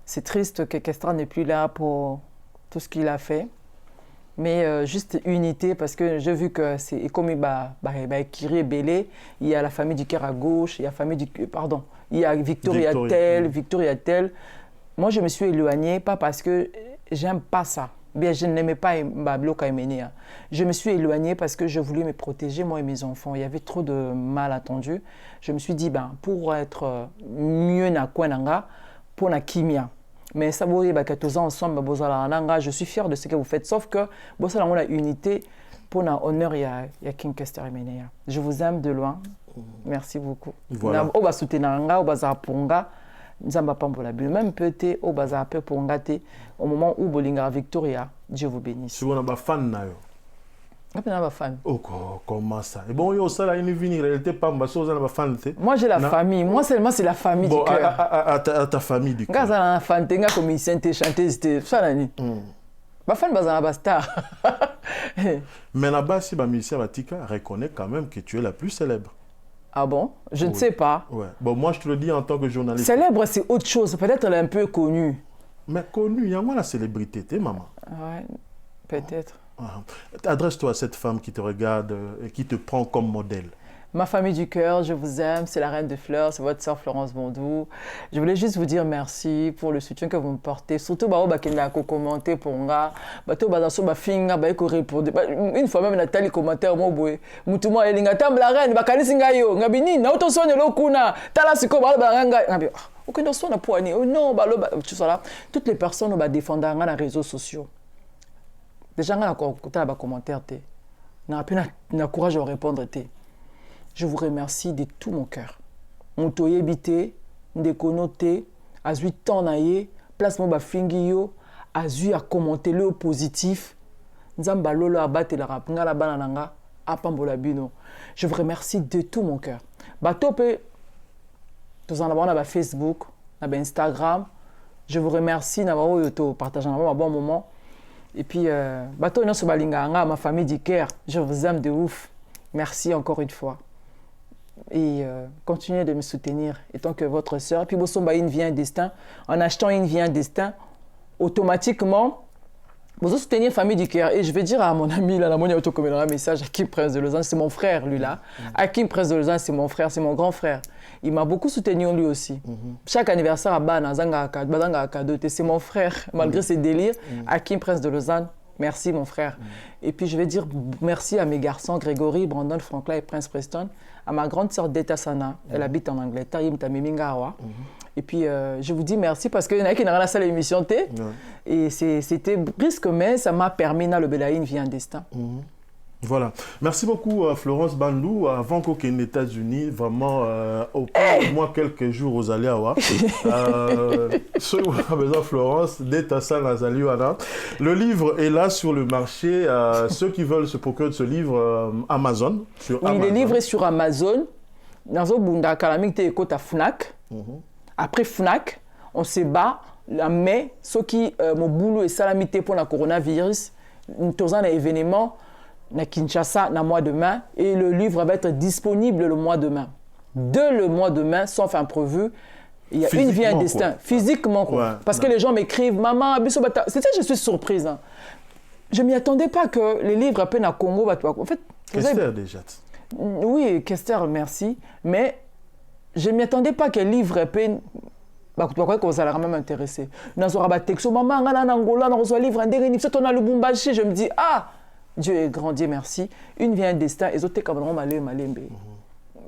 C'est triste que Kestra n'est plus là pour tout ce qu'il a fait. Mais juste unité, parce que j'ai vu que c'est comme Kiri et Bélé, il y a la famille du cœur à gauche, il y a la famille du pardon, il y a Victoria Tel. Moi, je me suis éloignée, pas parce que j'aime pas ça. Bien, je n'aimais pas Bablo Kaimenia. Je me suis éloignée parce que je voulais me protéger, moi et mes enfants. Il y avait trop de malentendus. Je me suis dit, pour être mieux na Kwenanga, pour na Kimia. Mais ça, ensemble, je suis fier de ce que vous faites. Sauf que on a la unité pour l'honneur, il y a King Kester et Menea. Je vous aime de loin. Merci beaucoup. Voilà. Même peut-être au moment où Bolinga Victoria, Dieu vous bénisse. Si vous avez un fan, oh, comment ça? Et bon, yo, ça, là, il vient, il était pas fan. Moi, j'ai la famille. Moi, seulement, c'est la famille du cœur. À ta famille du cœur. Quand ça a fan, t'es comme il s'est chanté, c'était ça, là. Ma fan, c'est star. Mais là-bas, si ma musicien Vatika reconnaît quand même que tu es la plus célèbre. Ah bon? Je ne sais pas. Ouais. Bon, moi, je te le dis en tant que journaliste. Célèbre, c'est autre chose. Peut-être elle est un peu connue. Mais connue, il y a moi la célébrité, t'es maman. Ouais, peut-être. Adresse-toi à cette femme qui te regarde et qui te prend comme modèle. Ma famille du cœur, je vous aime, c'est la Reine de Fleurs, c'est votre sœur Florence Bondou. Je voulais juste vous dire merci pour le soutien que vous me portez, surtout qui a commenté pour moi, une fois même Nathalie commentaire moi boy, mutumo elinga tam la reine bakanisi ngayo, ngabini na otosone lokuna, tala siko balanga ngabi. Aucun de soi n'a poigné. Oh non, tu sais là, toutes les personnes ont défendu dans les réseaux sociaux. Les gens ont encore des commentaires. N'a pas le courage de répondre. Je vous remercie de tout mon cœur. Mon toye bité, de connoté, à 8 ans naïe, place mon bafingio, à à commenter le positif. Nzamba lolo abate la rap, ngala banananga, apambola bino. Je vous remercie de tout mon cœur. Batope, tous en avons Facebook, Instagram. Je vous remercie d'avoir partagé un bon moment. Et puis, bateau non sobalinga, ma famille du Caire, je vous aime de ouf. Merci encore une fois. Et continuez de me soutenir, étant que votre sœur. Puis, Bossomba, une vie, un destin. En achetant une vie, un destin, automatiquement, vous soutenez la famille du Caire. Et je vais dire à mon ami, là, mon un message, Hakim Prince de Lausanne, c'est mon frère, lui, là. Hakim Prince de Lausanne, c'est mon frère, c'est mon grand frère. Il m'a beaucoup soutenu, lui aussi. Chaque anniversaire à Bana, c'est mon frère, malgré ses délires. Hakim Prince de Lausanne, merci, mon frère. Et puis, je vais dire merci à mes garçons, Grégory, Brandon, Franklin et Prince Preston. À ma grande sœur Deta Sana, elle habite en Angleterre, et puis, je vous dis merci parce qu'il y en a qui n'ont rien à ça l'émission T. Et c'était brusque, mais ça m'a permis, le Belaïne via un destin. Voilà. Merci beaucoup, Florence Bandou. Avant qu'on ait les États-Unis, vraiment, au moins quelques jours aux Aliawa. Ceux qui ont besoin de Florence, Deta Sana Aliawa. Le livre est là sur le marché. Ceux qui veulent se procurer de ce livre, Amazon. Oui, le livre est sur Amazon. Dans le Bunda, Kalamik, écoute à Fnac. Après Fnac, on se bat. Mais ceux qui mon boulot est salamité pour le coronavirus, nous avons un événement à Kinshasa le mois de mai et le livre va être disponible le mois de mai. Dès le mois de mai, sauf imprévu, il y a une vie, un destin. Physiquement, quoi. Ouais, parce que les gens m'écrivent, maman, c'est ça, je suis surprise. Hein. Je ne m'y attendais pas que les livres à peine à Congo. En fait, Kester déjà. Oui, Kester, merci. Mais je ne m'y attendais pas que les livres à peine. Pourquoi ça allait même m'intéresser. Dans ce rabat texto, maman, on a un Angola, on a un livre, on a le Bumbashi. Je me dis, ah, Dieu est grand, Dieu merci. Une vie, un destin, et autres comme malembe.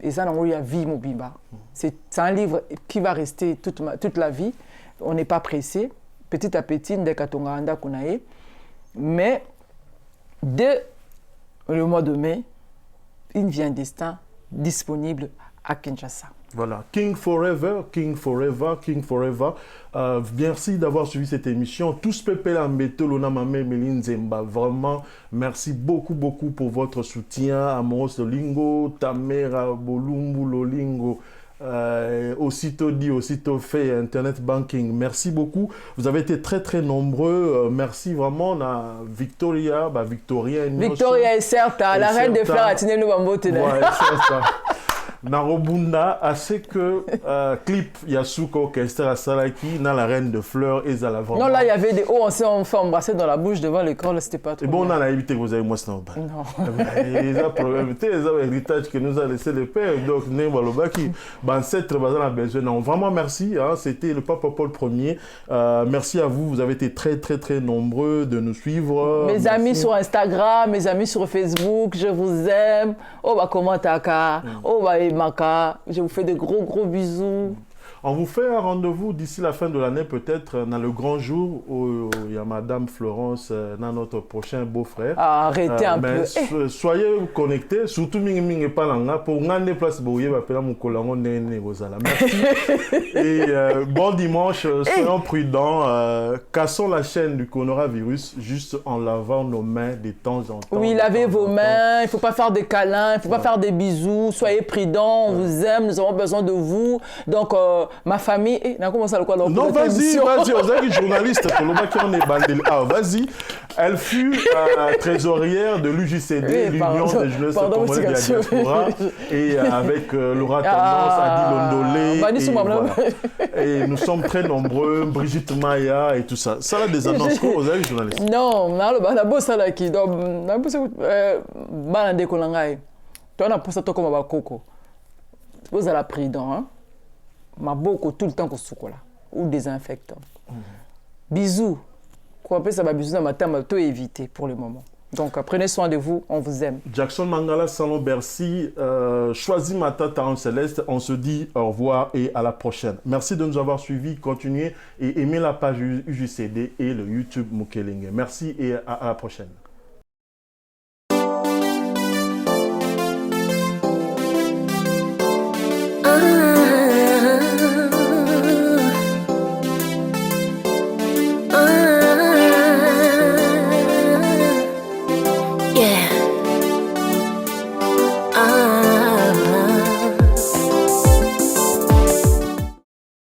Et ça, il y a vie, mon biba. C'est un livre qui va rester toute la vie. On n'est pas pressé. Petit à petit, dès qu'on a mais dès le mois de mai, une vie, un destin disponible à Kinshasa. Voilà, King Forever, King Forever, King Forever. Merci d'avoir suivi cette émission. Tous Pepe Lambeto, Lona Mame, Méline Zemba. Vraiment, merci beaucoup pour votre soutien. Amos Lolingo, Tamera, Bolumbu Lolingo. Aussitôt dit, aussitôt fait, Internet Banking. Merci beaucoup. Vous avez été très nombreux. Merci vraiment à Victoria, Victoria est certes, la reine de fleurs a tenu le bambou. Ouais, c'est ça. Narobunda, assez que clip Yasuko Kester Salaki, dans la reine de fleurs et à la vente. Non, là, il y avait des hauts, on s'est embrassé dans la bouche devant l'écran, là, c'était pas trop. Et bon, on a évité que vous avez moi, c'est normal. Non. Les héritages que nous a laissé le père, donc, Nébalobaki, ancêtre, on a besoin. Non, vraiment, merci. Hein, c'était le Pape Paul Ier. Merci à vous. Vous avez été très nombreux de nous suivre. Mes amis sur Instagram, mes amis sur Facebook, je vous aime. Oh, comment t'as oh, Maka, je vous fais de gros bisous. On vous fait un rendez-vous d'ici la fin de l'année, peut-être dans le grand jour où il y a Madame Florence, dans notre prochain beau-frère. Ah, arrêtez un peu. Soyez connectés, surtout Ming Palanga, pour gagner place Bouye, mon colangon Merci. Et bon dimanche, soyons prudents, cassons la chaîne du coronavirus juste en lavant nos mains de temps en temps. Oui, lavez vos mains, il ne faut pas faire des câlins, il ne faut pas faire des bisous, soyez prudents, on vous aime, nous avons besoin de vous. Donc, ma famille, comment ça le quoi? Non, vas-y, vous êtes journaliste, vas-y. Elle fut trésorière de l'UJCD, l'Union des jeunesses congolaises de la diaspora, et avec Laura Tendance, Adi Londolé, et nous sommes très nombreux, Brigitte Maya et tout ça. Ça a des annonces, vous avez journaliste? Non, la bosse là qui, donc, la bosse, Toi, on a pour ça, toi, comme un coco. Vous avez la prudent, hein? Ma beaucoup tout le temps qu'on soukola. Ou désinfectant. Bisous. Quoi, après, ça va bisous dans ma table, tout éviter pour le moment. Donc, prenez soin de vous, on vous aime. Jackson Mangala, Salon Bercy, choisis ma tête en céleste. On se dit au revoir et à la prochaine. Merci de nous avoir suivis. Continuez et aimez la page UJCD et le YouTube Mokelenge. Merci et à la prochaine.